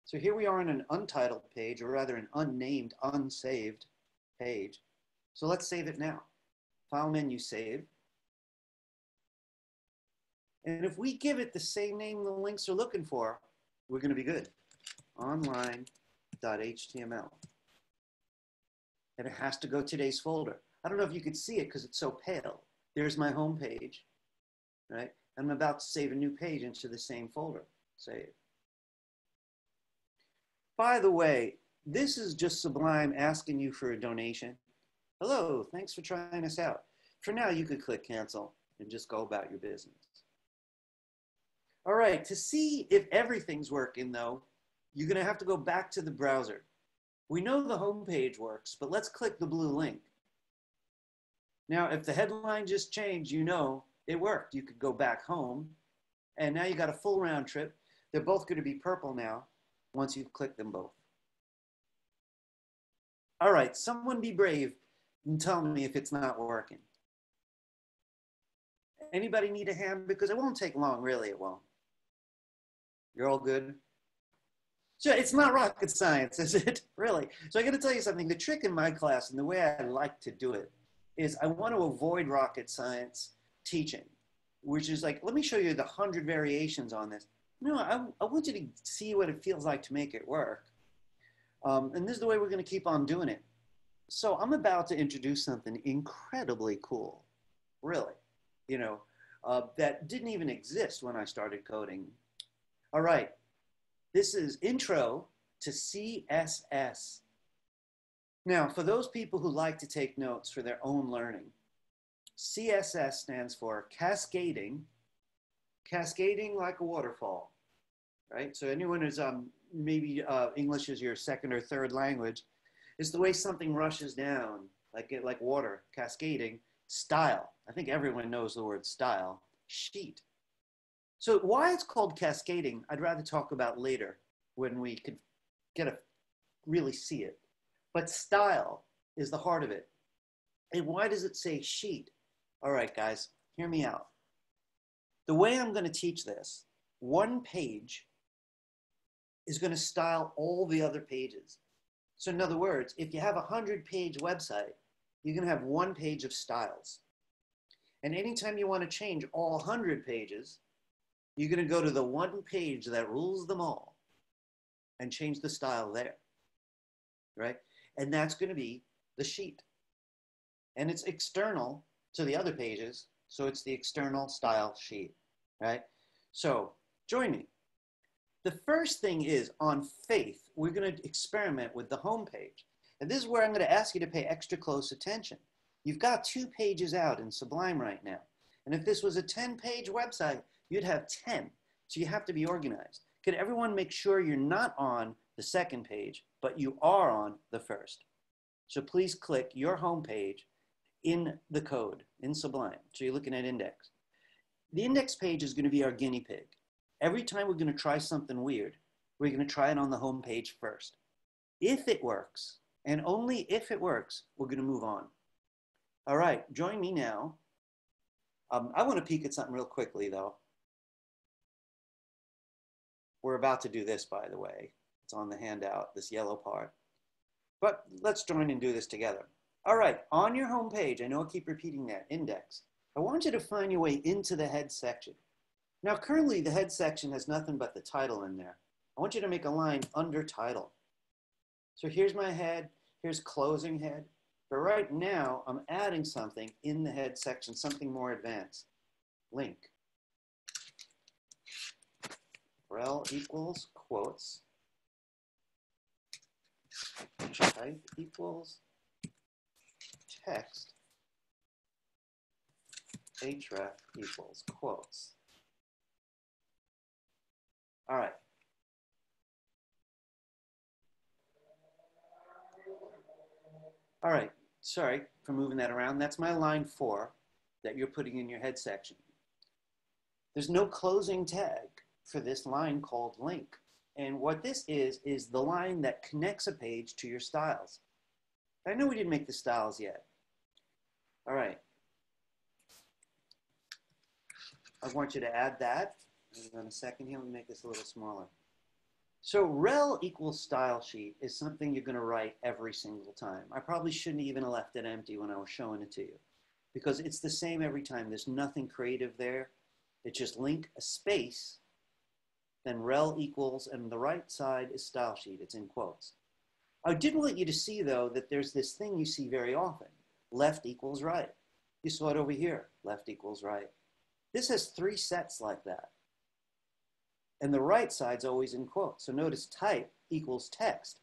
So here we are on an untitled page, or rather an unnamed, unsaved page. So let's save it now. File menu, save. And if we give it the same name the links are looking for, we're going to be good. Online.html. And it has to go to today's folder. I don't know if you could see it because it's so pale. There's my home page, right? I'm about to save a new page into the same folder. Save. By the way, this is just Sublime asking you for a donation. Hello, thanks for trying us out. For now, you could click cancel and just go about your business. All right, to see if everything's working though, you're gonna have to go back to the browser. We know the home page works, but let's click the blue link. Now, if the headline just changed, you know it worked. You could go back home, and now you got a full round trip. They're both gonna be purple now once you've clicked them both. All right, someone be brave and tell me if it's not working. Anybody need a hand? Because it won't take long, really, it won't. You're all good? So it's not rocket science, is it? Really? So I got to tell you something. The trick in my class and the way I like to do it is I want to avoid rocket science teaching, which is like, let me show you the 100 variations on this. No, I want you to see what it feels like to make it work. And this is the way we're going to keep on doing it. So I'm about to introduce something incredibly cool, really, you know, that didn't even exist when I started coding. All right, this is Intro to CSS. Now, for those people who like to take notes for their own learning, CSS stands for cascading like a waterfall, right? So anyone who's maybe English is your second or third language, is the way something rushes down, like water, cascading. Style, I think everyone knows the word style. Sheet. So why it's called cascading, I'd rather talk about later when we could really see it. But style is the heart of it. And why does it say sheet? All right, guys, hear me out. The way I'm going to teach this, one page is going to style all the other pages. So in other words, if you have a 100-page website, you're going to have one page of styles. And anytime you want to change all 100 pages, you're going to go to the one page that rules them all and change the style there, right? And that's going to be the sheet. And it's external to the other pages, so it's the external style sheet, right? So join me. The first thing is, on faith, we're going to experiment with the home page. And this is where I'm going to ask you to pay extra close attention. You've got 2 pages out in Sublime right now. And if this was a 10-page website, you'd have 10. So you have to be organized. Can everyone make sure you're not on the second page, but you are on the first? So please click your home page in the code, in Sublime. So you're looking at index. The index page is going to be our guinea pig. Every time we're going to try something weird, we're going to try it on the home page first. If it works, And only if it works, we're going to move on. All right, join me now. I want to peek at something real quickly, though. We're about to do this, by the way. It's on the handout, this yellow part. But let's join and do this together. All right, on your home page, I know I keep repeating that, index. I want you to find your way into the head section. Now, currently, the head section has nothing but the title in there. I want you to make a line under title. So here's my head, here's closing head. But right now, I'm adding something in the head section, something more advanced. Link. rel equals quotes. Type equals text. href equals quotes. All right. All right, sorry for moving that around. That's my line 4 that you're putting in your head section. There's no closing tag for this line called link. And what this is the line that connects a page to your styles. I know we didn't make the styles yet. All right. I want you to add that. Hang on a second here, let me make this a little smaller. So rel equals style sheet is something you're going to write every single time. I probably shouldn't even have left it empty when I was showing it to you, because it's the same every time. There's nothing creative there. It's just link a space, then rel equals, and the right side is style sheet. It's in quotes. I did want you to see, though, that there's this thing you see very often. Left equals right. You saw it over here. Left equals right. This has 3 sets like that. And the right side's always in quotes. So notice type equals text,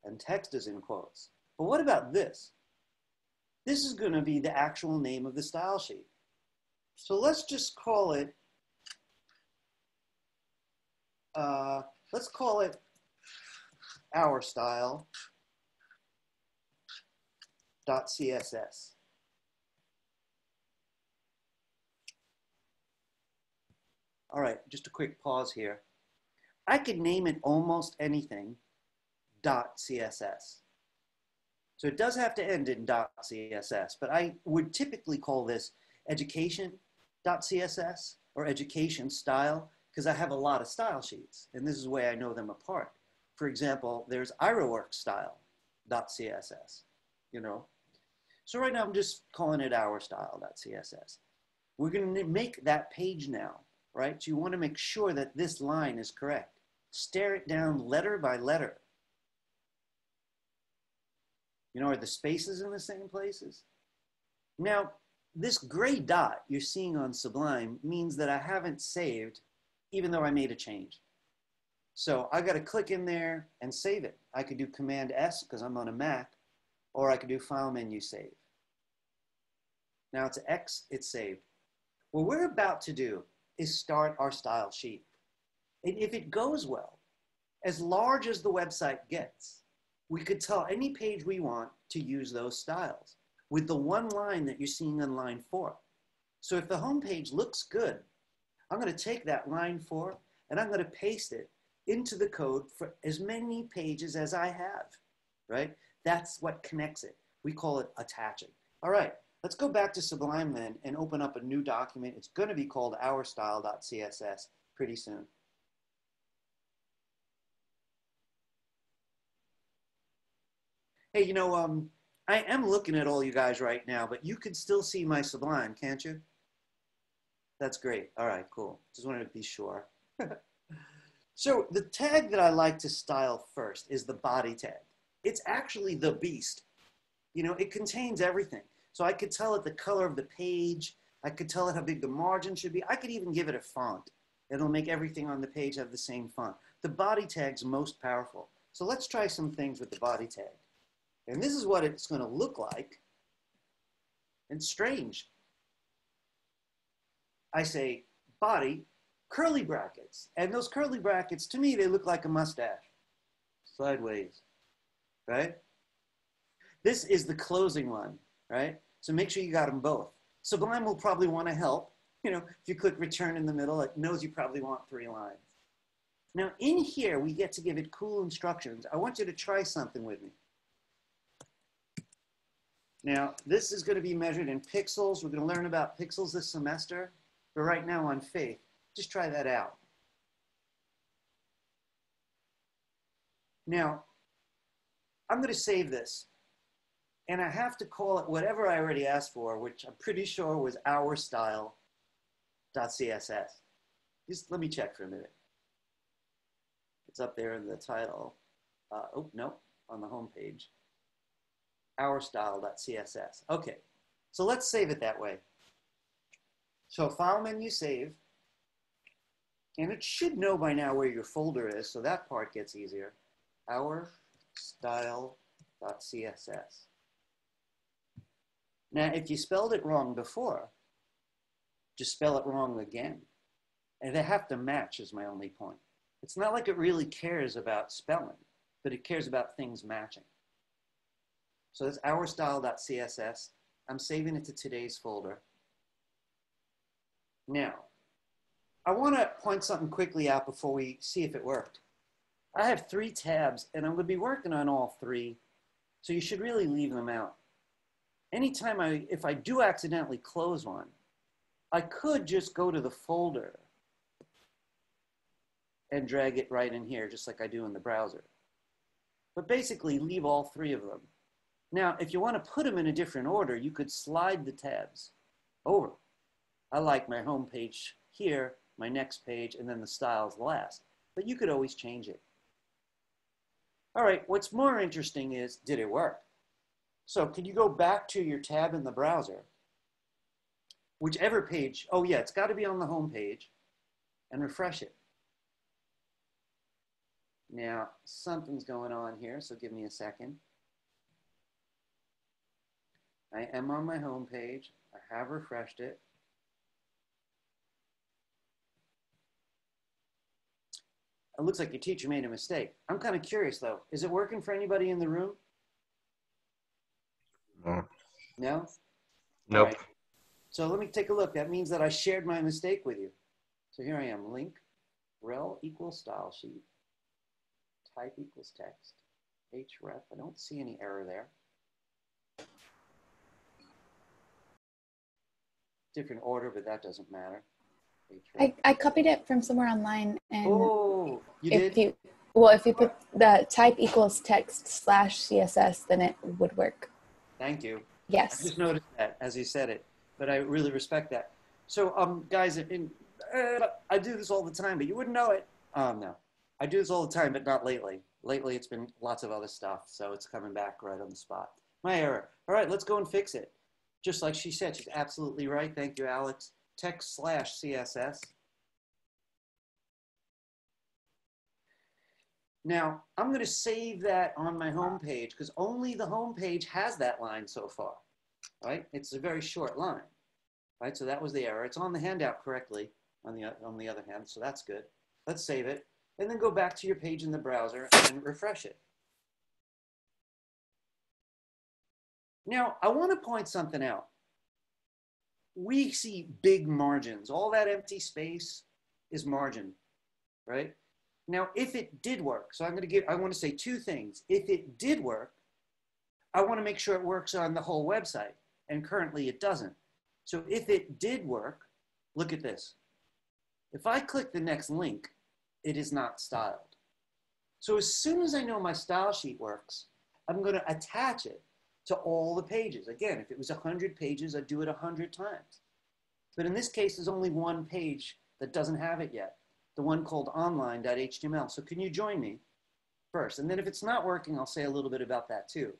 and text is in quotes. But what about this? This is going to be the actual name of the style sheet. So let's just call it, let's call it our style.css. All right, just a quick pause here. I could name it almost anything .css. So it does have to end in .css, but I would typically call this education.css or education style, because I have a lot of style sheets, and this is the way I know them apart. For example, there's IRAWorks style.css, you know. So right now I'm just calling it our style.css. We're going to make that page now. Right? So you want to make sure that this line is correct. Stare it down letter by letter. You know, are the spaces in the same places? Now, this gray dot you're seeing on Sublime means that I haven't saved, even though I made a change. So I got to click in there and save it. I could do Command S because I'm on a Mac, or I could do File Menu Save. Now it's X, it's saved. What we're about to do is start our style sheet. And if it goes well, as large as the website gets, we could tell any page we want to use those styles with the one line that you're seeing on line 4. So if the home page looks good, I'm going to take that line 4 and I'm going to paste it into the code for as many pages as I have, right? That's what connects it. We call it attaching. All right. Let's go back to Sublime then and open up a new document. It's going to be called ourstyle.css pretty soon. Hey, you know, I am looking at all you guys right now, but you can still see my Sublime, can't you? That's great. All right, cool. Just wanted to be sure. So the tag that I like to style first is the body tag. It's actually the beast. You know, it contains everything. So I could tell it the color of the page. I could tell it how big the margin should be. I could even give it a font. It'll make everything on the page have the same font. The body tag's most powerful. So let's try some things with the body tag. And this is what it's going to look like. It's strange. I say body, curly brackets. And those curly brackets, to me, they look like a mustache. Sideways, right? This is the closing one. Right? So make sure you got them both. Sublime will probably want to help. You know, if you click return in the middle, it knows you probably want 3 lines. Now in here, we get to give it cool instructions. I want you to try something with me. Now, this is going to be measured in pixels. We're going to learn about pixels this semester. But right now on Faith, just try that out. Now, I'm going to save this. And I have to call it whatever I already asked for, which I'm pretty sure was ourstyle.css. Just let me check for a minute. It's up there in the title. Oh, no, on the home page. Ourstyle.css. Okay, so let's save it that way. So File menu, Save. And it should know by now where your folder is, so that part gets easier. Ourstyle.css. Now, if you spelled it wrong before, just spell it wrong again. And they have to match is my only point. It's not like it really cares about spelling, but it cares about things matching. So that's ourstyle.css. I'm saving it to today's folder. Now, I want to point something quickly out before we see if it worked. I have 3 tabs, and I'm going to be working on all 3, so you should really leave them out. Anytime if I do accidentally close one, I could just go to the folder and drag it right in here, just like I do in the browser. But basically, leave all 3 of them. Now, if you want to put them in a different order, you could slide the tabs over. I like my home page here, my next page, and then the styles last. But you could always change it. All right, what's more interesting is, did it work? So can you go back to your tab in the browser, whichever page, oh yeah, it's got to be on the home page, and refresh it. Now, something's going on here, so give me a second. I am on my home page. I have refreshed it. It looks like your teacher made a mistake. I'm kind of curious though. Is it working for anybody in the room? No. No? Nope. All right. So let me take a look. That means that I shared my mistake with you. So here I am, link, rel equals style sheet, type equals text, href. I don't see any error there. Different order, but that doesn't matter. I copied it from somewhere online, and oh, you if did? if you put the type equals text / CSS, then it would work. Thank you. Yes. I just noticed that as you said it, but I really respect that. So, guys, I do this all the time, but you wouldn't know it. No, I do this all the time, but not lately. Lately, it's been lots of other stuff, so it's coming back right on the spot. My error. All right, let's go and fix it. Just like she said, she's absolutely right. Thank you, Alex. Text / CSS. Now, I'm going to save that on my home page because only the home page has that line so far, right? It's a very short line, right? So that was the error. It's on the handout correctly on the other hand, so that's good. Let's save it and then go back to your page in the browser and refresh it. Now, I want to point something out. We see big margins. All that empty space is margin, right? Now, if it did work, so I want to say 2 things. If it did work, I want to make sure it works on the whole website, and currently it doesn't. So if it did work, look at this. If I click the next link, it is not styled. So as soon as I know my style sheet works, I'm going to attach it to all the pages. Again, if it was 100 pages, I'd do it 100 times. But in this case, there's only one page that doesn't have it yet, the one called online.html. So can you join me first? And then if it's not working, I'll say a little bit about that too.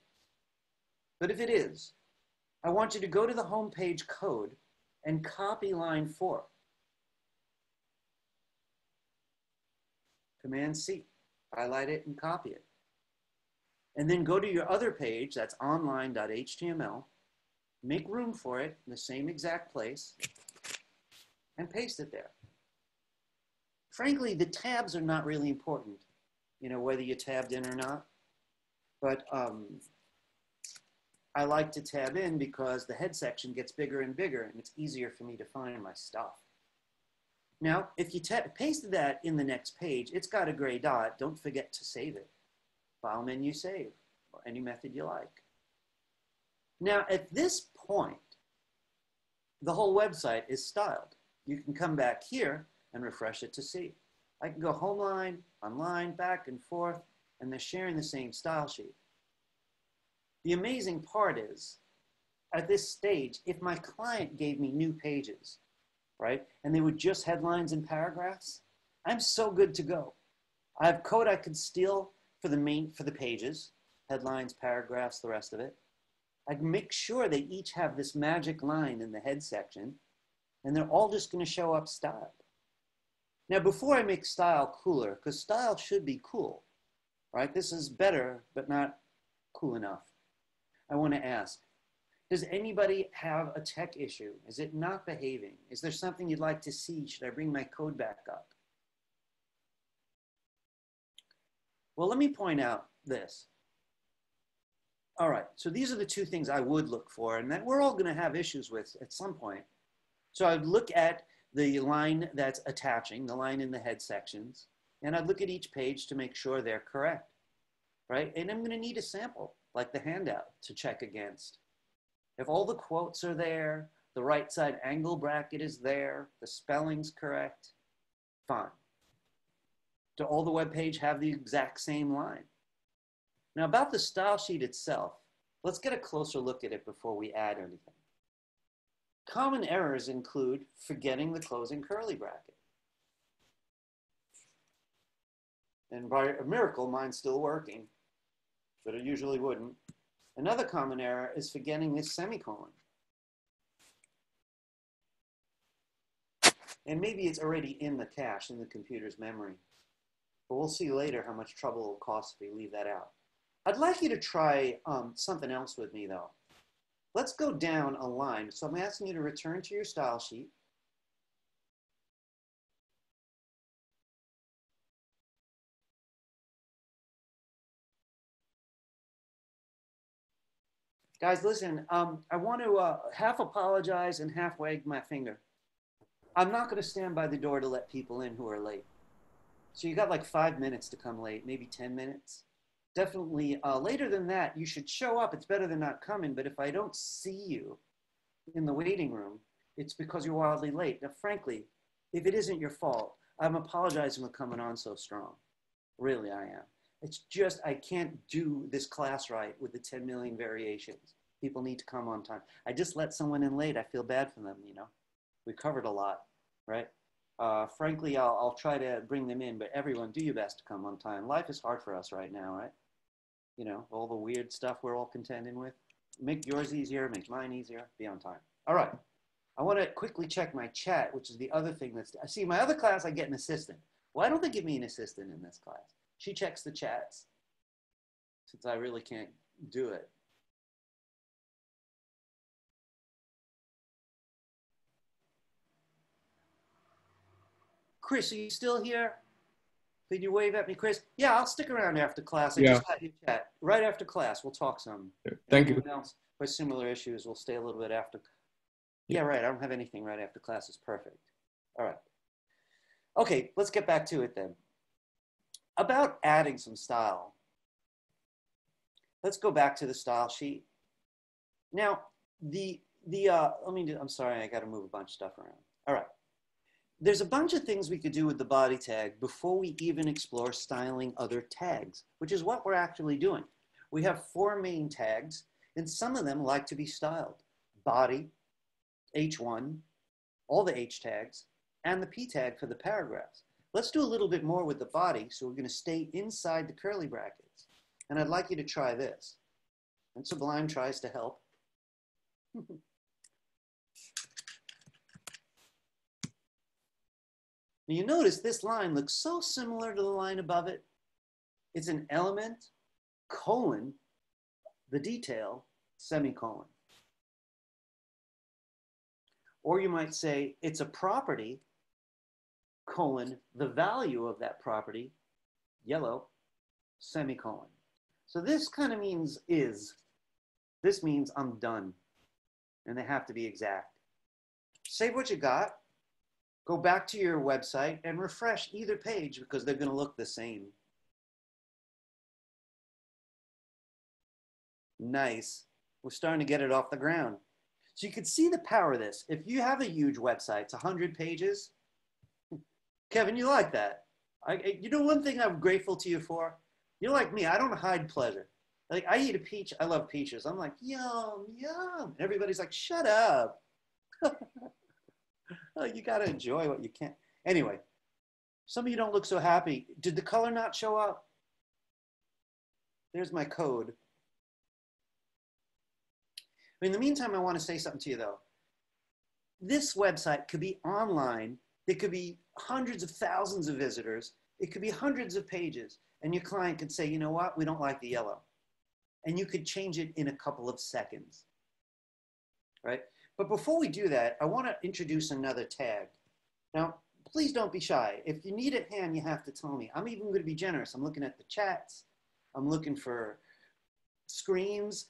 But if it is, I want you to go to the home page code and copy line 4. Command C, highlight it and copy it. And then go to your other page, that's online.html, make room for it in the same exact place, and paste it there. Frankly, the tabs are not really important, you know, whether you tabbed in or not. But I like to tab in because the head section gets bigger and bigger, and it's easier for me to find my stuff. Now, if you pasted that in the next page, it's got a gray dot. Don't forget to save it. File menu, save, or any method you like. Now, at this point, the whole website is styled. You can come back here and refresh it to see. I can go home line, online, back and forth, and they're sharing the same style sheet. The amazing part is, at this stage, if my client gave me new pages, right, and they were just headlines and paragraphs, I'm so good to go. I have code I could steal for the pages, headlines, paragraphs, the rest of it. I can make sure they each have this magic line in the head section, and they're all just going to show up styled. Now, before I make style cooler, because style should be cool, right? This is better, but not cool enough. I want to ask, does anybody have a tech issue? Is it not behaving? Is there something you'd like to see? Should I bring my code back up? Well, let me point out this. All right, so these are the two things I would look for, and that we're all going to have issues with at some point. So I'd look at the line that's attaching, the line in the head sections, and I'd look at each page to make sure they're correct, right? And I'm going to need a sample, like the handout, to check against. If all the quotes are there, the right side angle bracket is there, the spelling's correct, fine. Do all the web page have the exact same line? Now, about the style sheet itself, let's get a closer look at it before we add anything. Common errors include forgetting the closing curly bracket. And by a miracle, mine's still working, but it usually wouldn't. Another common error is forgetting this semicolon. And maybe it's already in the cache, in the computer's memory. But we'll see later how much trouble it will cost if we leave that out. I'd like you to try something else with me, though. Let's go down a line. So I'm asking you to return to your style sheet. Guys, listen, I want to half apologize and half wag my finger. I'm not going to stand by the door to let people in who are late. So you got like 5 minutes to come late, maybe 10 minutes. Definitely later than that, you should show up. It's better than not coming. But if I don't see you in the waiting room, it's because you're wildly late. Now, frankly, if it isn't your fault, I'm apologizing for coming on so strong. Really, I am. It's just I can't do this class right with the 10 million variations. People need to come on time. I just let someone in late. I feel bad for them, you know. We covered a lot, right? Frankly, I'll try to bring them in, but everyone, do your best to come on time. Life is hard for us right now, right? You know, all the weird stuff we're all contending with. Make yours easier, make mine easier, be on time. All right, I want to quickly check my chat, which is the other thing that's, I see my other class, I get an assistant. Why don't they give me an assistant in this class? She checks the chats, since I really can't do it. Chris, are you still here? Can you wave at me, Chris? Yeah, I'll stick around after class. I just got your chat. Right after class, we'll talk some. Thank you. Anyone else with similar issues, we'll stay a little bit after. Yeah, right. I don't have anything right after class. It's perfect. All right. Okay, let's get back to it then. About adding some style. Let's go back to the style sheet. Now, I'm sorry, I got to move a bunch of stuff around. All right. There's a bunch of things we could do with the body tag before we even explore styling other tags, which is what we're actually doing. We have 4 main tags, and some of them like to be styled. Body, H1, all the H tags, and the P tag for the paragraphs. Let's do a little bit more with the body, so we're going to stay inside the curly brackets. And I'd like you to try this. And Sublime tries to help. Now you notice this line looks so similar to the line above it. It's an element, colon, the detail, semicolon. Or you might say it's a property, colon, the value of that property, yellow, semicolon. So this kind of means is. This means I'm done. And they have to be exact. Save what you got. Go back to your website and refresh either page because they're going to look the same. Nice. We're starting to get it off the ground. So you can see the power of this. If you have a huge website, it's 100 pages. Kevin, you like that? You know one thing I'm grateful to you for? You're like me, I don't hide pleasure. Like I eat a peach, I love peaches. I'm like, yum, yum. Everybody's like, shut up. Oh, you gotta enjoy what you can. Anyway, some of you don't look so happy. Did the color not show up? There's my code. In the meantime, I want to say something to you though. This website could be online. There could be hundreds of thousands of visitors. It could be hundreds of pages. And your client could say, you know what? We don't like the yellow. And you could change it in a couple of seconds, right? But before we do that, I want to introduce another tag. Now, please don't be shy. If you need a hand, you have to tell me. I'm even going to be generous. I'm looking at the chats. I'm looking for screams.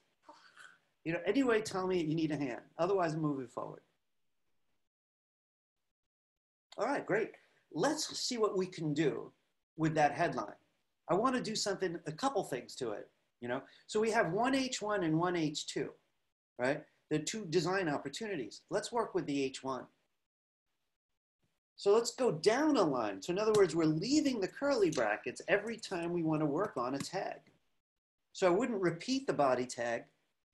You know, anyway, tell me you need a hand. Otherwise, I'm moving forward. All right, great. Let's see what we can do with that headline. I want to do something, a couple things to it, you know? So we have one H1 and one H2, right? They're two design opportunities. Let's work with the H1. So let's go down a line. So in other words, we're leaving the curly brackets every time we want to work on a tag. So I wouldn't repeat the body tag,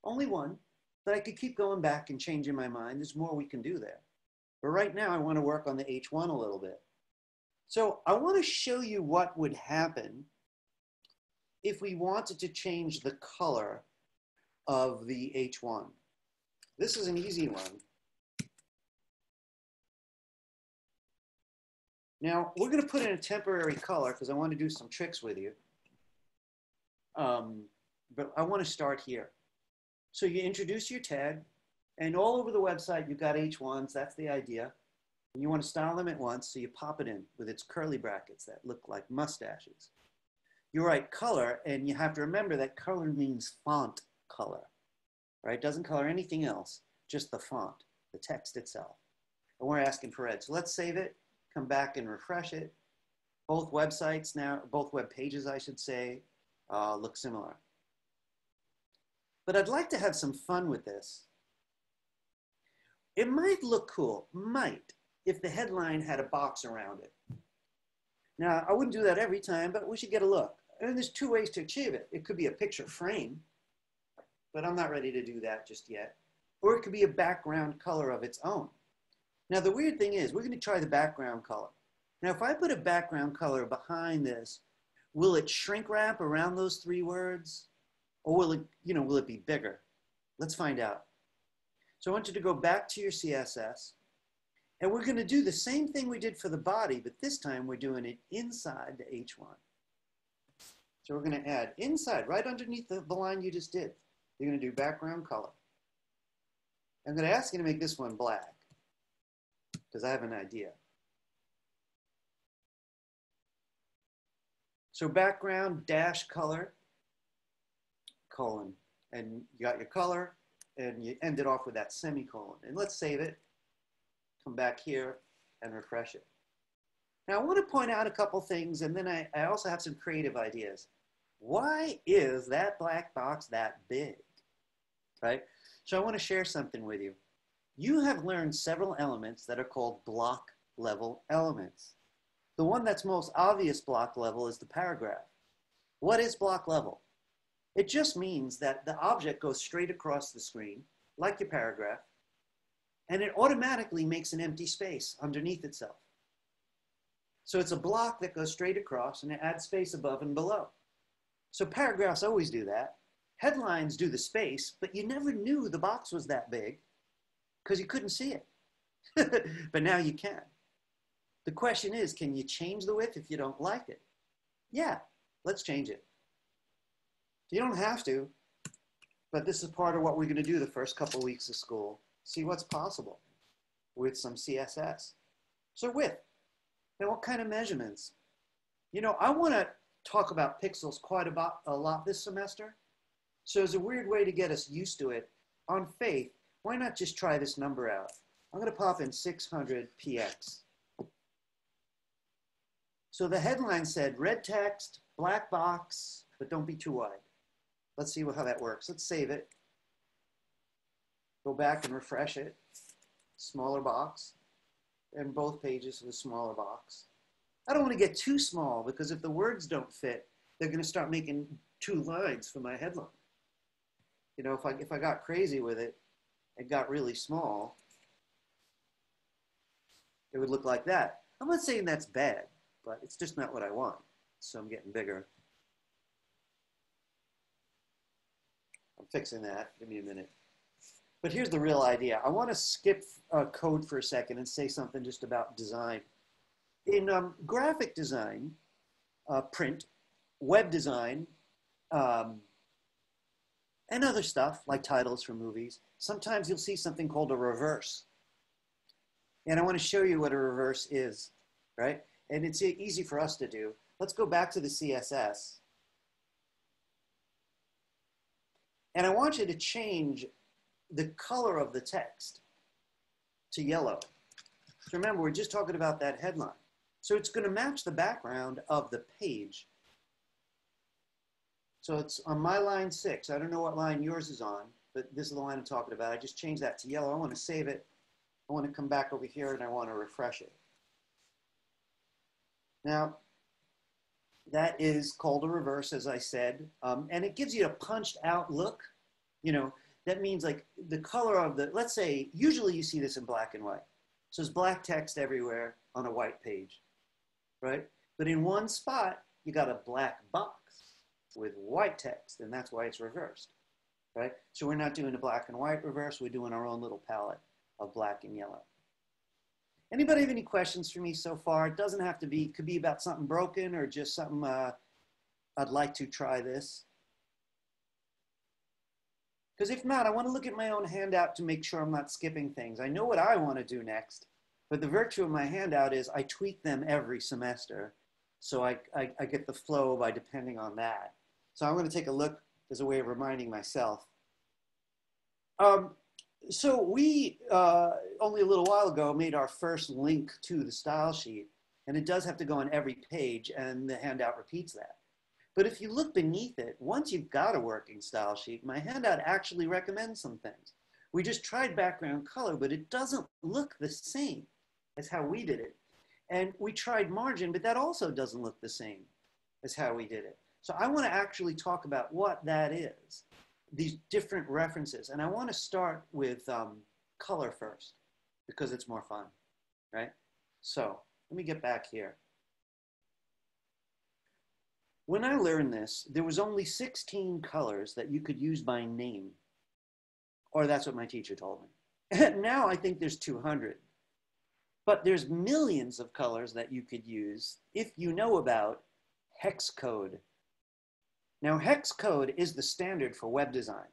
only one, but I could keep going back and changing my mind. There's more we can do there. But right now I want to work on the H1 a little bit. So I want to show you what would happen if we wanted to change the color of the H1. This is an easy one. Now, we're going to put in a temporary color because I want to do some tricks with you. But I want to start here. So you introduce your tag, and all over the website, you've got H1s. That's the idea. And you want to style them at once, so you pop it in with its curly brackets that look like mustaches. You write color, and you have to remember that color means font color, right? It doesn't color anything else, just the font, the text itself. And we're asking for red. So let's save it, come back and refresh it. Both websites now, both web pages, I should say, look similar. But I'd like to have some fun with this. It might look cool, might, if the headline had a box around it. Now, I wouldn't do that every time, but we should get a look. And there's two ways to achieve it. It could be a picture frame, but I'm not ready to do that just yet. Or it could be a background color of its own. Now, the weird thing is, we're going to try the background color. Now, if I put a background color behind this, will it shrink wrap around those three words? Or will it, will it be bigger? Let's find out. So I want you to go back to your CSS. And we're going to do the same thing we did for the body, but this time we're doing it inside the H1. So we're going to add inside, right underneath the line you just did. You're going to do background color. I'm going to ask you to make this one black, because I have an idea. So background dash color, colon, and you got your color, and you end it off with that semicolon. And let's save it. Come back here and refresh it. Now I want to point out a couple things, and then I also have some creative ideas. Why is that black box that big, right? So I want to share something with you. You have learned several elements that are called block level elements. The one that's most obvious block level is the paragraph. What is block level? It just means that the object goes straight across the screen, like your paragraph, and it automatically makes an empty space underneath itself. So it's a block that goes straight across, and it adds space above and below. So paragraphs always do that. Headlines do the space, but you never knew the box was that big because you couldn't see it. But now you can. The question is, can you change the width if you don't like it? Yeah, let's change it. You don't have to, but this is part of what we're going to do the first couple of weeks of school. See what's possible with some CSS. So width. Now, what kind of measurements? I want to talk about pixels quite a lot this semester. So as a weird way to get us used to it, on faith, why not just try this number out? I'm going to pop in 600 px. So the headline said red text, black box, but don't be too wide. Let's see how that works. Let's save it. Go back and refresh it. Smaller box. And both pages with a smaller box. I don't want to get too small because if the words don't fit, they're going to start making 2 lines for my headline. You know, if I got crazy with it, it got really small, it would look like that. I'm not saying that's bad, but it's just not what I want. So I'm getting bigger. I'm fixing that. Give me a minute. But here's the real idea. I want to skip code for a second and say something just about design. In graphic design, print, web design, and other stuff like titles for movies, sometimes you'll see something called a reverse. And I want to show you what a reverse is, right? And it's easy for us to do. Let's go back to the CSS. And I want you to change the color of the text to yellow. So remember, we're just talking about that headline. So it's going to match the background of the page. So it's on my line 6. I don't know what line yours is on, but this is the line I'm talking about. I just changed that to yellow. I want to save it. I want to come back over here and I want to refresh it. Now, that is called a reverse, as I said, and it gives you a punched out look. You know, that means like the color of the, let's say, usually you see this in black and white. So there's black text everywhere on a white page, right? But in one spot, you got a black box with white text, and that's why it's reversed, right? So we're not doing a black and white reverse, we're doing our own little palette of black and yellow. Anybody have any questions for me so far? It doesn't have to be, it could be about something broken or just something, I'd like to try this. Because if not, I want to look at my own handout to make sure I'm not skipping things. I know what I want to do next, but the virtue of my handout is I tweak them every semester. So I get the flow by depending on that. So I'm going to take a look as a way of reminding myself. So we, only a little while ago, made our first link to the style sheet. And it does have to go on every page, and the handout repeats that. But if you look beneath it, once you've got a working style sheet, my handout actually recommends some things. We just tried background color, but it doesn't look the same as how we did it. And we tried margin, but that also doesn't look the same as how we did it. So I want to actually talk about what that is, these different references. And I want to start with color first, because it's more fun, right? So let me get back here. When I learned this, there was only 16 colors that you could use by name, or that's what my teacher told me. Now I think there's 200. But there's millions of colors that you could use if you know about Hex Code. Now, Hex Code is the standard for web design.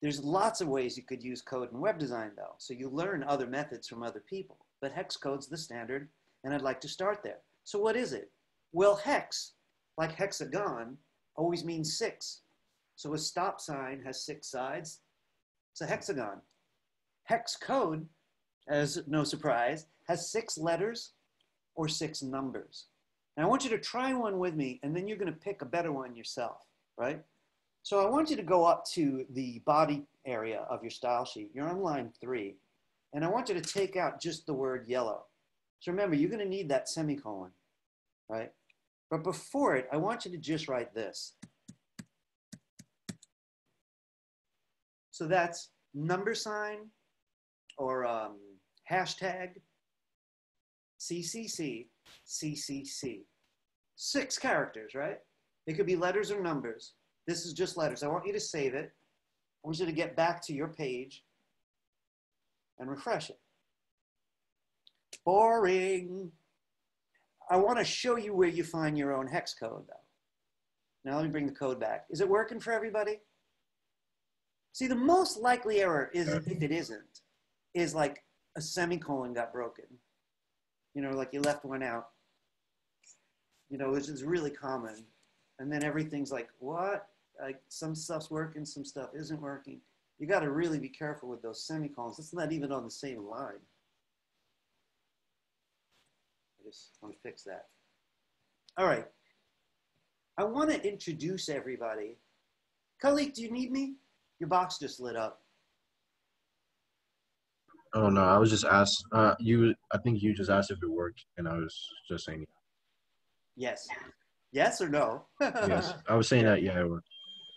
There's lots of ways you could use code in web design, though, so you learn other methods from other people. But Hex Code's the standard, and I'd like to start there. So what is it? Well, hex, like hexagon, always means 6. So a stop sign has 6 sides. It's a hexagon. Hex Code, as no surprise, has 6 letters or 6 numbers. Now I want you to try one with me, and then you're going to pick a better one yourself, right? So I want you to go up to the body area of your style sheet. You're on line 3, and I want you to take out just the word yellow. So remember, you're going to need that semicolon, right? But before it, I want you to just write this. So that's number sign or hashtag CCC, CCC. 6 characters, right? It could be letters or numbers. This is just letters. I want you to save it. I want you to get back to your page and refresh it. Boring. I want to show you where you find your own hex code, though. Now let me bring the code back. Is it working for everybody? See, the most likely error is, if it isn't, is like a semicolon got broken. You know, like you left one out. You know, which is really common. And then everything's like, what? Like some stuff's working, some stuff isn't working. You got to really be careful with those semicolons. It's not even on the same line. I just want to fix that. All right. I want to introduce everybody. Khalid, do you need me? Your box just lit up. Oh no, I was just asked. I think you just asked if it worked, and I was just saying Yes. Yes or no? yes. I was saying that. Yeah, it worked.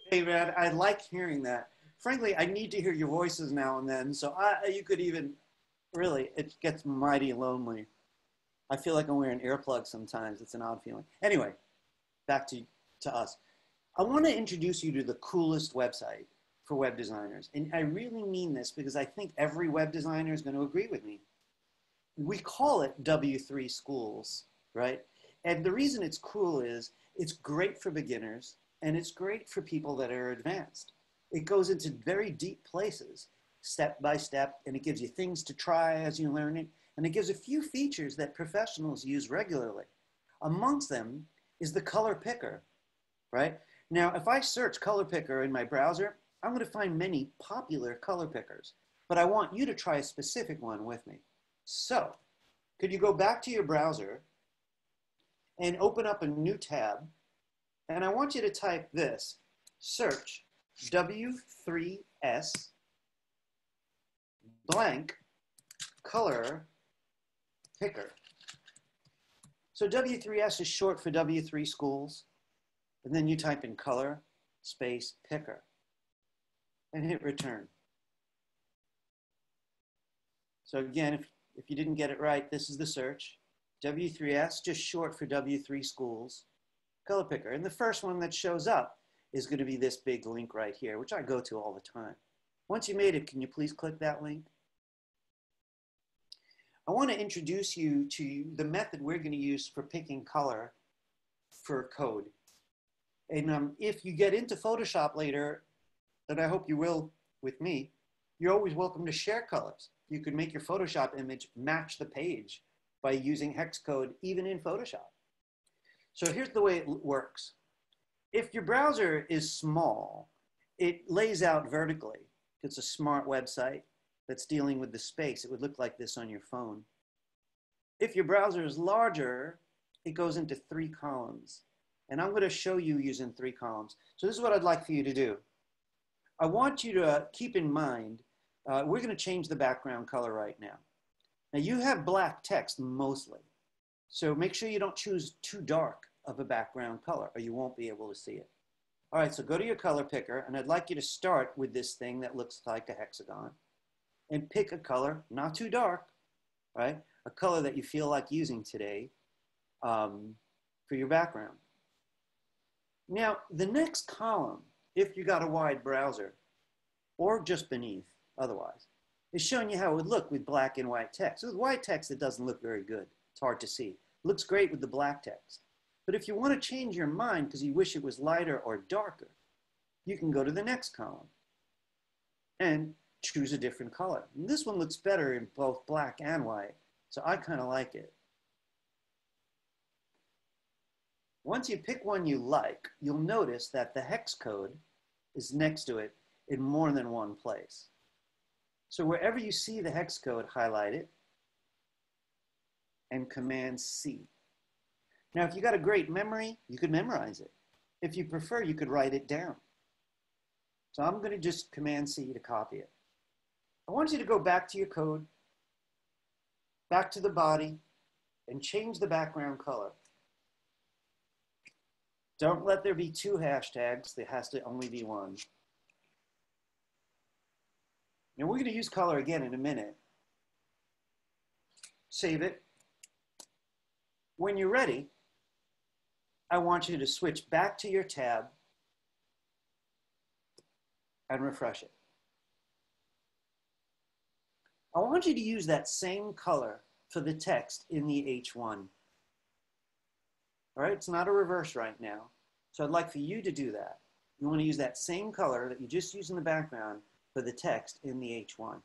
Hey, man, I like hearing that. Frankly, I need to hear your voices now and then. So you could even, really, it gets mighty lonely. I feel like I'm wearing earplugs sometimes. It's an odd feeling. Anyway, back to us. I want to introduce you to the coolest website for web designers. And I really mean this because I think every web designer is going to agree with me. We call it W3 Schools, right? And the reason it's cool is it's great for beginners and it's great for people that are advanced. It goes into very deep places, step by step, and it gives you things to try as you learn it. And it gives a few features that professionals use regularly. Amongst them is the color picker, right? Now, if I search color picker in my browser, I'm going to find many popular color pickers, but I want you to try a specific one with me. So, could you go back to your browser and open up a new tab? And I want you to type this, search W3S blank color picker. So W3S is short for W3 Schools. And then you type in color space picker and hit return. So again, if you didn't get it right, this is the search. W3S, just short for W3 Schools, color picker. And the first one that shows up is going to be this big link right here, which I go to all the time. Once you made it, can you please click that link? I want to introduce you to the method we're going to use for picking color for code. And if you get into Photoshop later, and I hope you will with me, you're always welcome to share colors. You could make your Photoshop image match the page by using Hex Code, even in Photoshop. So here's the way it works. If your browser is small, it lays out vertically. It's a smart website that's dealing with the space. It would look like this on your phone. If your browser is larger, it goes into 3 columns. And I'm going to show you using 3 columns. So this is what I'd like for you to do. I want you to keep in mind, we're going to change the background color right now. Now you have black text mostly. So make sure you don't choose too dark of a background color or you won't be able to see it. All right, so go to your color picker and I'd like you to start with this thing that looks like a hexagon and pick a color, not too dark, right? A color that you feel like using today for your background. Now, the next column, if you got a wide browser, or just beneath otherwise, is showing you how it would look with black and white text. So with white text, it doesn't look very good. It's hard to see. It looks great with the black text. But if you want to change your mind because you wish it was lighter or darker, you can go to the next column and choose a different color. And this one looks better in both black and white, so I kind of like it. Once you pick one you like, you'll notice that the hex code is next to it in more than one place. So wherever you see the hex code, highlight it and Command C. Now, if you got a great memory, you could memorize it. If you prefer, you could write it down. So I'm going to just Command C to copy it. I want you to go back to your code, back to the body, and change the background color. Don't let there be 2 hashtags. There has to only be 1. Now we're going to use color again in a minute. Save it. When you're ready, I want you to switch back to your tab and refresh it. I want you to use that same color for the text in the H1. All right, it's not a reverse right now. So I'd like for you to do that. You want to use that same color that you just used in the background for the text in the H1.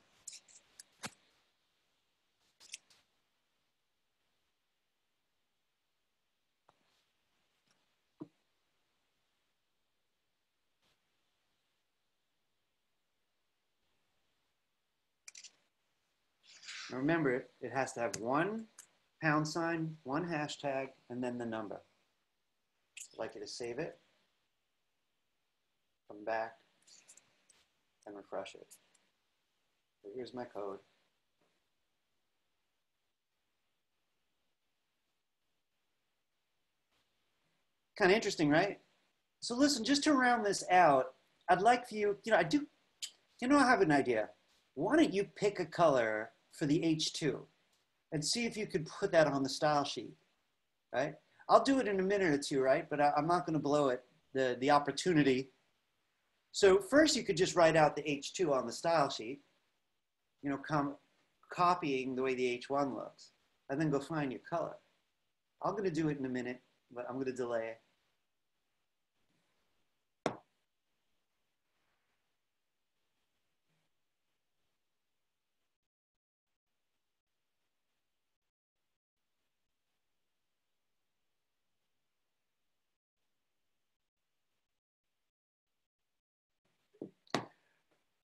Now remember, it has to have 1 £, 1 hashtag, and then the number. I'd like you to save it, come back, and refresh it. So here's my code. Kind of interesting, right? So listen, just to round this out, I'd like for you, I have an idea. Why don't you pick a color for the H2 and see if you could put that on the style sheet, right? I'll do it in a minute or two, right? But I'm not going to blow it, the opportunity. So first you could just write out the H2 on the style sheet, copying the way the H1 looks, and then go find your color. I'm going to do it in a minute, but I'm going to delay it.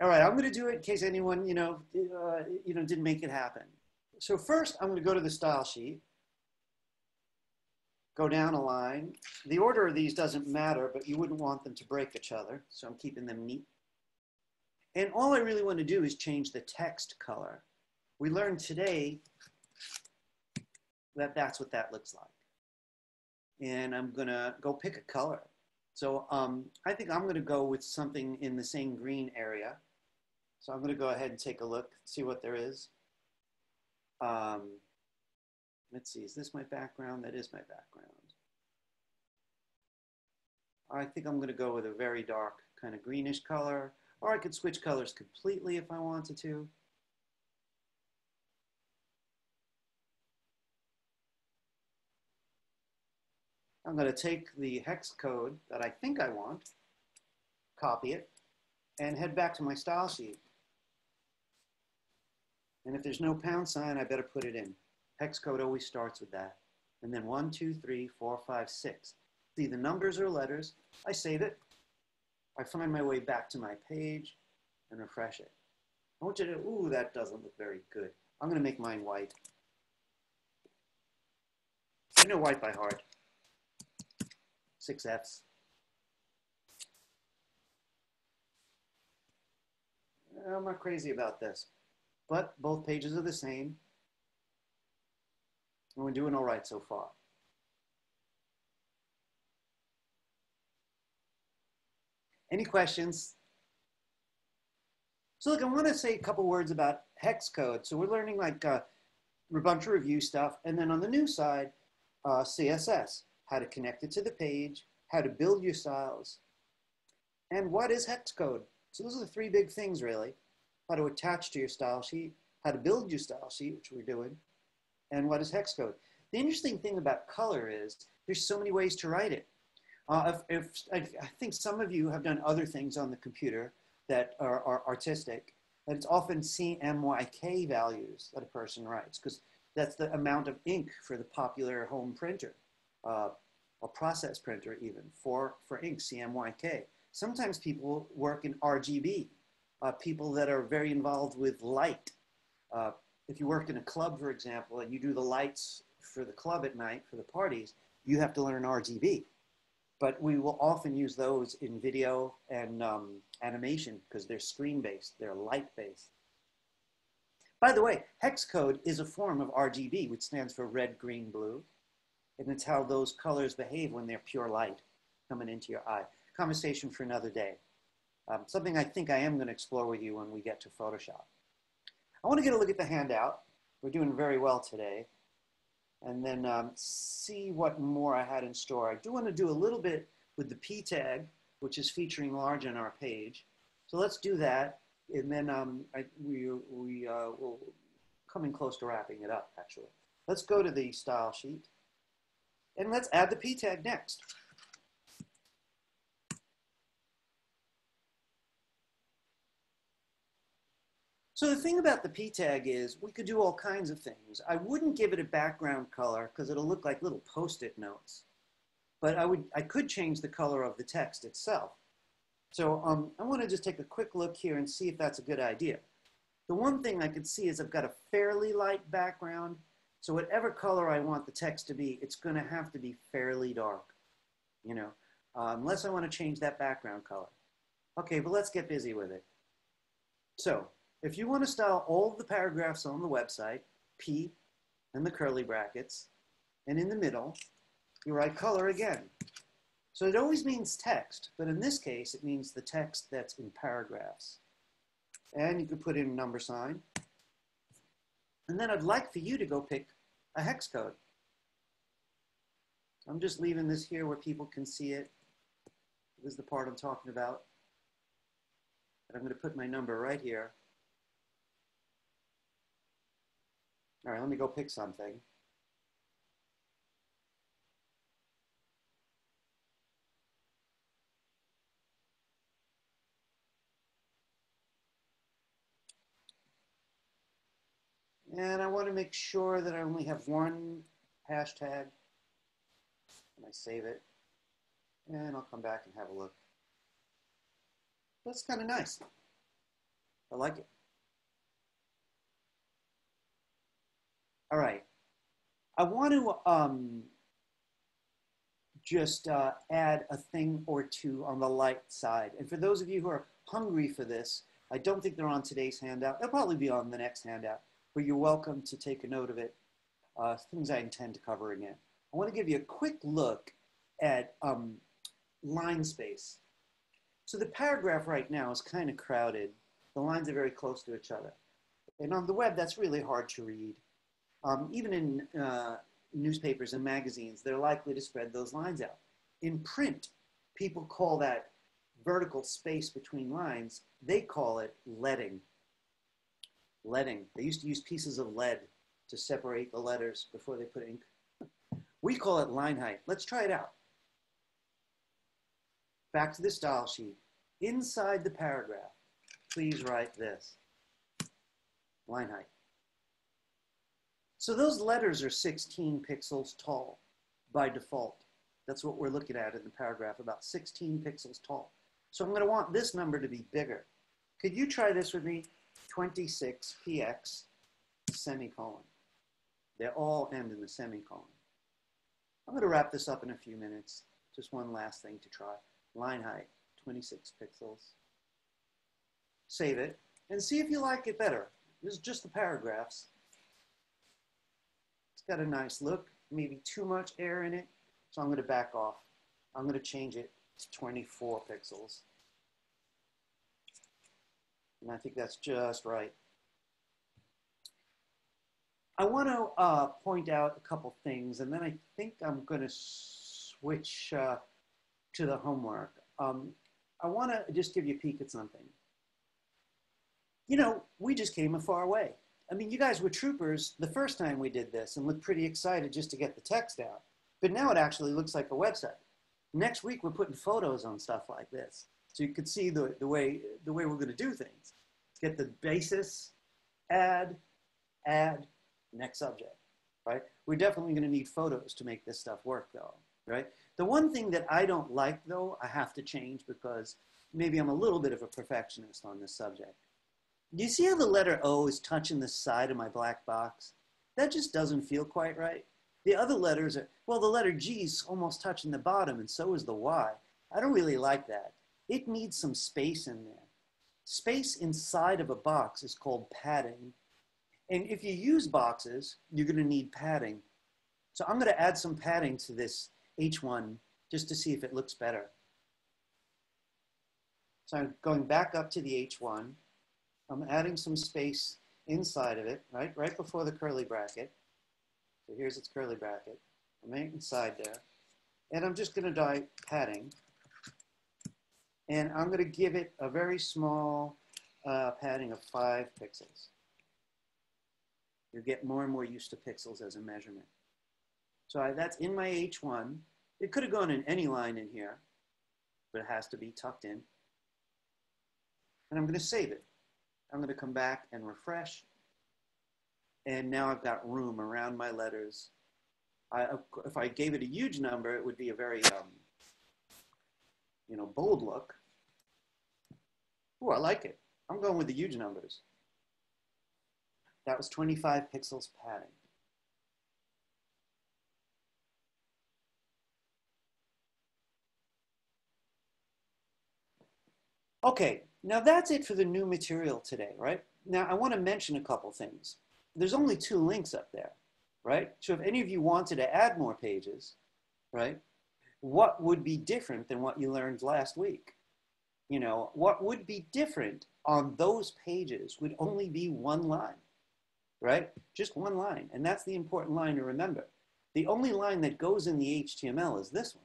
All right, I'm going to do it in case anyone, didn't make it happen. So first, I'm going to go to the style sheet, go down a line. The order of these doesn't matter, but you wouldn't want them to break each other, so I'm keeping them neat. And all I really want to do is change the text color. We learned today that that's what that looks like. And I'm going to go pick a color. So I think I'm going to go with something in the same green area. So I'm going to go ahead and take a look, see what there is. Let's see, is this my background? That is my background. I think I'm going to go with a very dark kind of greenish color, or I could switch colors completely if I wanted to. I'm going to take the hex code that I think I want, copy it, and head back to my style sheet. And if there's no pound sign, I better put it in. Hex code always starts with that. And then 1, 2, 3, 4, 5, 6. See the numbers or letters. I save it. I find my way back to my page and refresh it. I want you to, ooh, that doesn't look very good. I'm going to make mine white. I know white by heart. 6 Fs. I'm not crazy about this, but both pages are the same. And we're doing all right so far. Any questions? So look, I want to say a couple words about hex code. So we're learning like a bunch of review stuff. And then on the new side, CSS, how to connect it to the page, how to build your styles, and what is hex code. So those are the 3 big things really. How to attach to your style sheet, how to build your style sheet, which we're doing, and what is hex code. The interesting thing about color is there's so many ways to write it. I think some of you have done other things on the computer that are artistic, and it's often CMYK values that a person writes, because that's the amount of ink for the popular home printer, or process printer even, for ink, CMYK. Sometimes people work in RGB, people that are very involved with light. If you work in a club, for example, and you do the lights for the club at night, for the parties, you have to learn RGB. But we will often use those in video and animation because they're screen-based, they're light-based. By the way, hex code is a form of RGB, which stands for red, green, blue. And it's how those colors behave when they're pure light coming into your eye. Conversation for another day. Something I think I am going to explore with you when we get to Photoshop. I want to get a look at the handout. We're doing very well today. And then see what more I had in store. I do want to do a little bit with the P tag, which is featuring large on our page. So let's do that. And then we'll coming close to wrapping it up, actually. Let's go to the style sheet. And let's add the P tag next. So the thing about the P tag is we could do all kinds of things. I wouldn't give it a background color because it'll look like little Post-it notes. But I could change the color of the text itself. So I want to just take a quick look here and see if that's a good idea. The one thing I can see is I've got a fairly light background. So whatever color I want the text to be, it's going to have to be fairly dark, unless I want to change that background color. Okay, but let's get busy with it. So if you want to style all of the paragraphs on the website, P and the curly brackets, and in the middle, you write color again. So it always means text, but in this case, it means the text that's in paragraphs. And you could put in a number sign. And then I'd like for you to go pick a hex code. I'm just leaving this here where people can see it. This is the part I'm talking about. And I'm going to put my number right here. All right, let me go pick something. And I want to make sure that I only have one hashtag. And I save it. And I'll come back and have a look. That's kind of nice. I like it. All right. I want to just add a thing or two on the light side. And for those of you who are hungry for this, I don't think they're on today's handout. They'll probably be on the next handout, but you're welcome to take a note of it. Things I intend to cover again. I want to give you a quick look at line space. So the paragraph right now is kind of crowded. The lines are very close to each other. And on the web, that's really hard to read. Even in newspapers and magazines, they're likely to spread those lines out. In print, people call that vertical space between lines, they call it leading. Leading. They used to use pieces of lead to separate the letters before they put ink. We call it line height. Let's try it out. Back to the style sheet. Inside the paragraph, please write this. Line height. So those letters are 16 pixels tall by default. That's what we're looking at in the paragraph, about 16 pixels tall. So I'm going to want this number to be bigger. Could you try this with me? 26px semicolon. They all end in the semicolon. I'm going to wrap this up in a few minutes. Just one last thing to try. Line height, 26 pixels. Save it and see if you like it better. This is just the paragraphs. It's got a nice look, maybe too much air in it. So I'm going to back off. I'm going to change it to 24 pixels. And I think that's just right. I want to point out a couple things, and then I think I'm going to switch to the homework. I want to just give you a peek at something. You know, we just came a far way. I mean, you guys were troopers the first time we did this and looked pretty excited just to get the text out. But now it actually looks like a website. Next week, we're putting photos on stuff like this. So you could see the way we're going to do things. Get the basis, add, next subject, right? We're definitely going to need photos to make this stuff work, though, right? The one thing that I don't like, though, I have to change because maybe I'm a little bit of a perfectionist on this subject. Do you see how the letter O is touching the side of my black box? That just doesn't feel quite right. The other letters are, well, the letter G is almost touching the bottom, and so is the Y. I don't really like that. It needs some space in there. Space inside of a box is called padding. And if you use boxes, you're going to need padding. So I'm going to add some padding to this H1 just to see if it looks better. So I'm going back up to the H1. I'm adding some space inside of it, right before the curly bracket. So here's its curly bracket. I'm inside there. And I'm just going to die padding. And I'm going to give it a very small padding of 5 pixels. You'll get more and more used to pixels as a measurement. So that's in my H1. It could have gone in any line in here, but it has to be tucked in. And I'm going to save it. I'm going to come back and refresh. And now I've got room around my letters. If I gave it a huge number, it would be a very, bold look. Oh, I like it. I'm going with the huge numbers. That was 25 pixels padding. Okay, now that's it for the new material today, right? Now I want to mention a couple things. There's only 2 links up there, right? So if any of you wanted to add more pages, right, what would be different than what you learned last week? You know, what would be different on those pages would only be one line, right? Just one line. And that's the important line to remember. The only line that goes in the HTML is this one.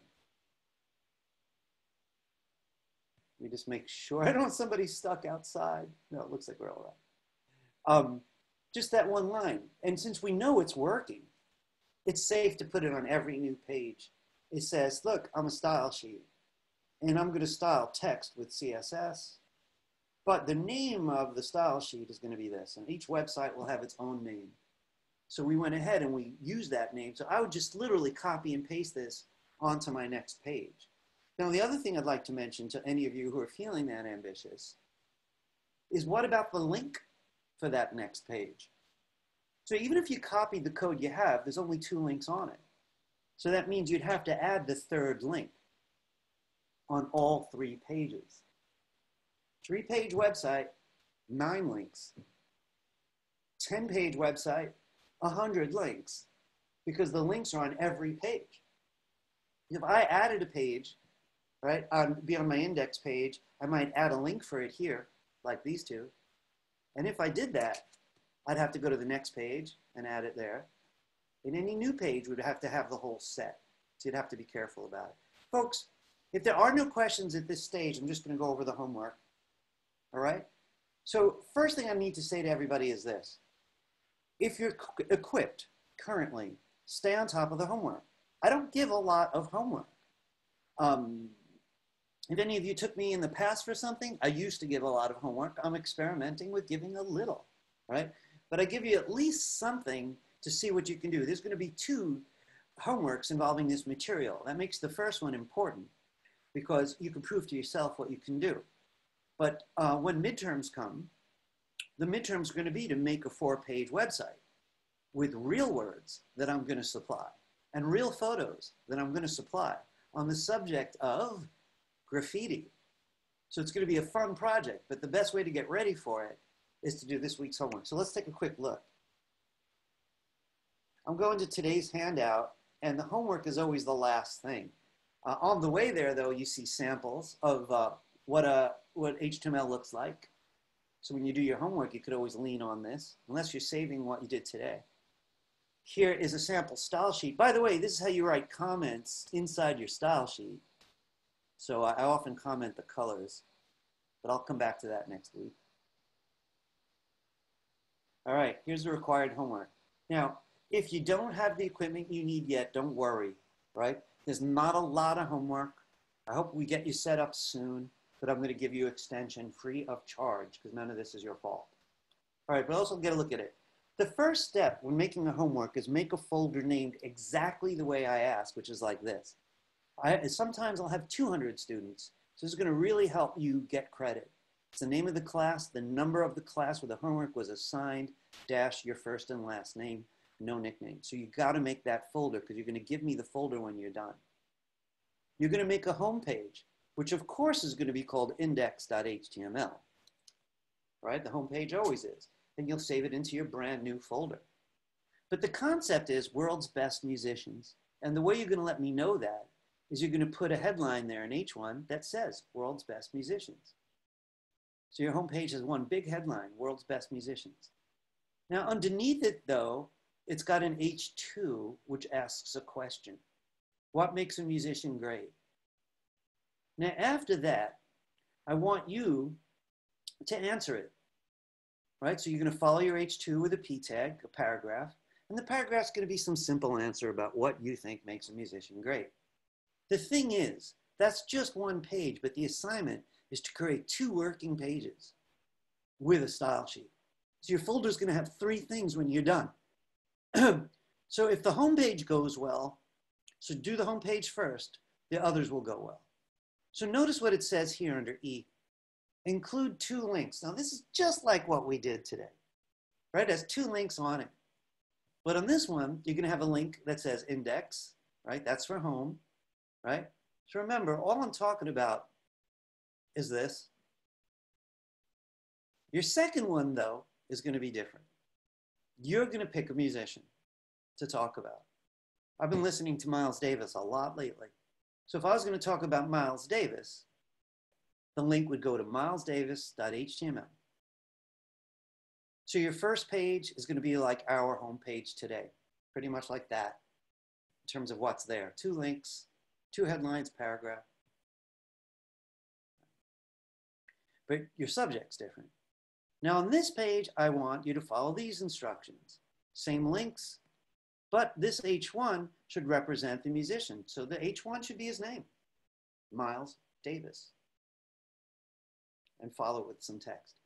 Let me just make sure I don't want somebody stuck outside. No, it looks like we're all right. Just that one line. And since we know it's working, it's safe to put it on every new page. It says, look, I'm a style sheet, and I'm going to style text with CSS. But the name of the style sheet is going to be this, and each website will have its own name. So we went ahead and we used that name. So I would just literally copy and paste this onto my next page. Now, the other thing I'd like to mention to any of you who are feeling that ambitious is what about the link for that next page? So even if you copied the code you have, there's only 2 links on it. So that means you'd have to add the 3rd link on all 3 pages. 3-page website, 9 links. 10-page website, 100 links, because the links are on every page. If I added a page, right, be on my index page, I might add a link for it here, like these 2. And if I did that, I'd have to go to the next page and add it there. And any new page would have to have the whole set. So you'd have to be careful about it. Folks, if there are no questions at this stage, I'm just going to go over the homework. All right? So first thing I need to say to everybody is this. If you're equipped currently, stay on top of the homework. I don't give a lot of homework. If any of you took me in the past for something, I used to give a lot of homework. I'm experimenting with giving a little, right? But I give you at least something to see what you can do. There's going to be 2 homeworks involving this material. That makes the first one important because you can prove to yourself what you can do. But when midterms come, the midterms are going to be to make a 4-page website with real words that I'm going to supply and real photos that I'm going to supply on the subject of graffiti. So it's going to be a fun project, but the best way to get ready for it is to do this week's homework. So let's take a quick look. I'm going to today's handout, and the homework is always the last thing. On the way there, though, you see samples of what HTML looks like. So when you do your homework, you could always lean on this, unless you're saving what you did today. Here is a sample style sheet. By the way, this is how you write comments inside your style sheet. So I often comment the colors, but I'll come back to that next week. All right, here's the required homework. Now, if you don't have the equipment you need yet, don't worry, right? There's not a lot of homework. I hope we get you set up soon, but I'm going to give you extension free of charge because none of this is your fault. All right, but also get a look at it. The first step when making a homework is make a folder named exactly the way I asked, which is like this. Sometimes I'll have 200 students, so this is going to really help you get credit. It's the name of the class, the number of the class where the homework was assigned, dash your first and last name, no nickname. So you got to make that folder because you're going to give me the folder when you're done. You're going to make a home page, which of course is going to be called index.html, right? The home page always is. Then you'll save it into your brand new folder. But the concept is world's best musicians. And the way you're going to let me know that is you're going to put a headline there in H1 that says world's best musicians. So your homepage has one big headline, world's best musicians. Now underneath it though, it's got an H2 which asks a question. What makes a musician great? Now after that, I want you to answer it, right? So you're going to follow your H2 with a P tag, a paragraph, and the paragraph's going to be some simple answer about what you think makes a musician great. The thing is, that's just one page, but the assignment is to create 2 working pages with a style sheet. So your folder is going to have 3 things when you're done. So if the home page goes well, so do the home page first, the others will go well. So notice what it says here under E. Include 2 links. Now this is just like what we did today, right? It has 2 links on it. But on this one, you're going to have a link that says index, right? That's for home, right? So remember, all I'm talking about is this. Your second one, though, is going to be different. You're going to pick a musician to talk about. I've been listening to Miles Davis a lot lately. So if I was going to talk about Miles Davis, the link would go to milesdavis.html. So your first page is going to be like our home page today, pretty much like that in terms of what's there. 2 links, 2 headlines, paragraph. But your subject's different. Now on this page, I want you to follow these instructions. Same links, but this H1 should represent the musician. So the H1 should be his name, Miles Davis. And follow it with some text.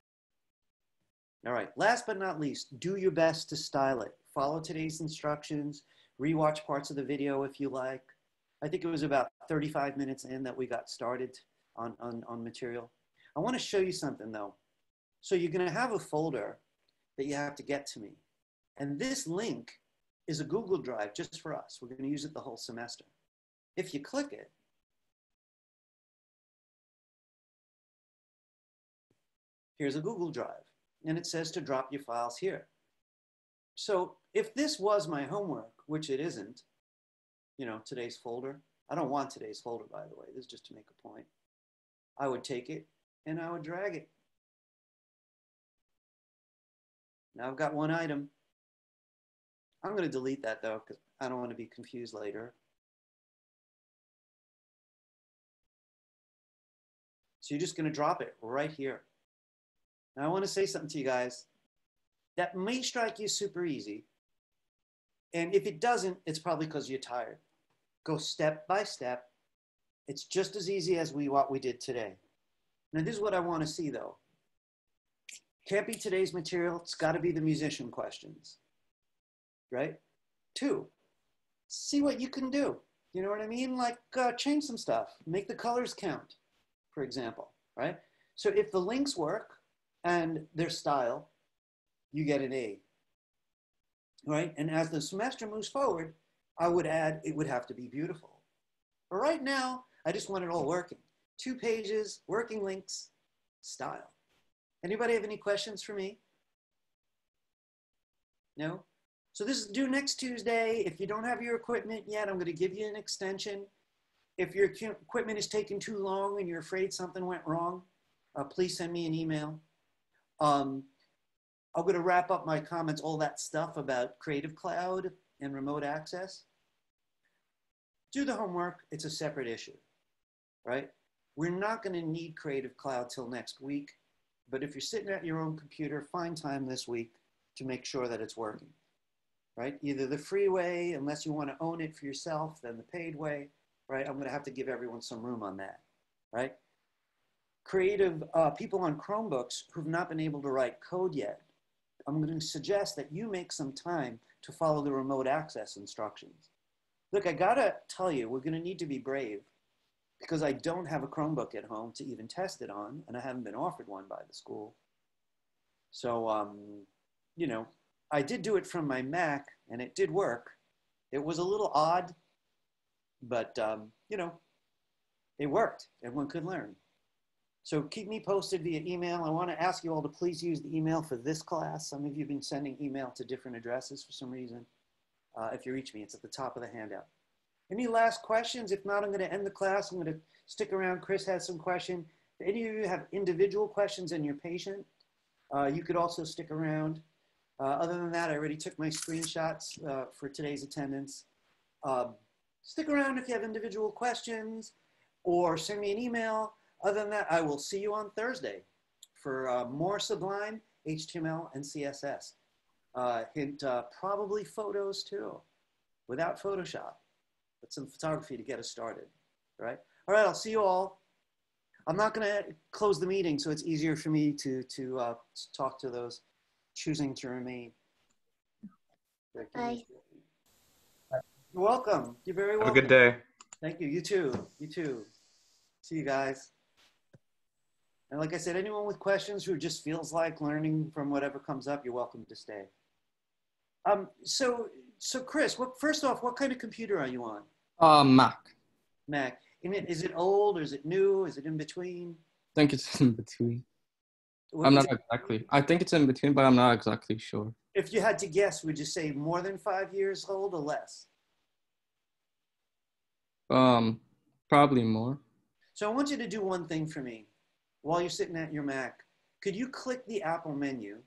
All right, last but not least, do your best to style it. Follow today's instructions, rewatch parts of the video if you like. I think it was about 35 minutes in that we got started on material. I want to show you something though. So you're going to have a folder that you have to get to me. And this link is a Google Drive just for us. We're going to use it the whole semester. If you click it, here's a Google Drive. And it says to drop your files here. So if this was my homework, which it isn't, you know, today's folder, I don't want today's folder, by the way, this is just to make a point. I would take it and I would drag it. Now I've got one item. I'm going to delete that though, because I don't want to be confused later. So you're just going to drop it right here. Now I want to say something to you guys. That may strike you super easy. And if it doesn't, it's probably because you're tired. Go step by step. It's just as easy as what we did today. Now this is what I want to see though. Can't be today's material. It's got to be the musician questions, right? 2, see what you can do. You know what I mean? Like change some stuff. Make the colors count, for example, right? So if the links work and their style, you get an A, right? And as the semester moves forward, I would add, it would have to be beautiful. But right now, I just want it all working. 2 pages, working links, style. Anybody have any questions for me? No? So this is due next Tuesday. If you don't have your equipment yet, I'm going to give you an extension. If your equipment is taking too long and you're afraid something went wrong, please send me an email. I'm going to wrap up my comments, all that stuff about Creative Cloud and remote access. Do the homework. It's a separate issue, right? We're not going to need Creative Cloud till next week. But if you're sitting at your own computer, find time this week to make sure that it's working, right? Either the free way, unless you want to own it for yourself, then the paid way, right? I'm going to have to give everyone some room on that, right? Creative people on Chromebooks who've not been able to write code yet, I'm going to suggest that you make some time to follow the remote access instructions. Look, I got to tell you, we're going to need to be brave because I don't have a Chromebook at home to even test it on, and I haven't been offered one by the school. So, you know, I did do it from my Mac, and it did work. It was a little odd, but, you know, it worked. Everyone could learn. So keep me posted via email. I want to ask you all to please use the email for this class. Some of you have been sending email to different addresses for some reason. If you reach me, it's at the top of the handout. Any last questions? If not, I'm going to end the class. I'm going to stick around. Chris has some questions. If any of you have individual questions and you're patient, you could also stick around. Other than that, I already took my screenshots for today's attendance. Stick around if you have individual questions or send me an email. Other than that, I will see you on Thursday for more Sublime, HTML, and CSS. Hint, probably photos too, without Photoshop, but some photography to get us started, right? All right, I'll see you all. I'm not gonna close the meeting, so it's easier for me to talk to those choosing to remain. Bye. You're welcome. You're very welcome. Have a good day. Thank you. You too. You too. See you guys. And like I said, anyone with questions who just feels like learning from whatever comes up, you're welcome to stay. So Chris, first off, what kind of computer are you on? Mac. Mac. Is it old or is it new? Is it in between? I think it's in between. I'm not exactly. I think it's in between, but I'm not exactly sure. If you had to guess, would you say more than 5 years old or less? Probably more. So I want you to do one thing for me while you're sitting at your Mac. Could you click the Apple menu?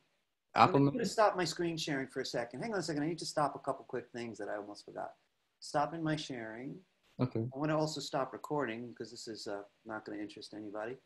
Apple I'm menu? going to stop my screen sharing for a second. Hang on a second. I need to stop a couple quick things that I almost forgot. Stopping my sharing. Okay. I want to also stop recording because this is not going to interest anybody.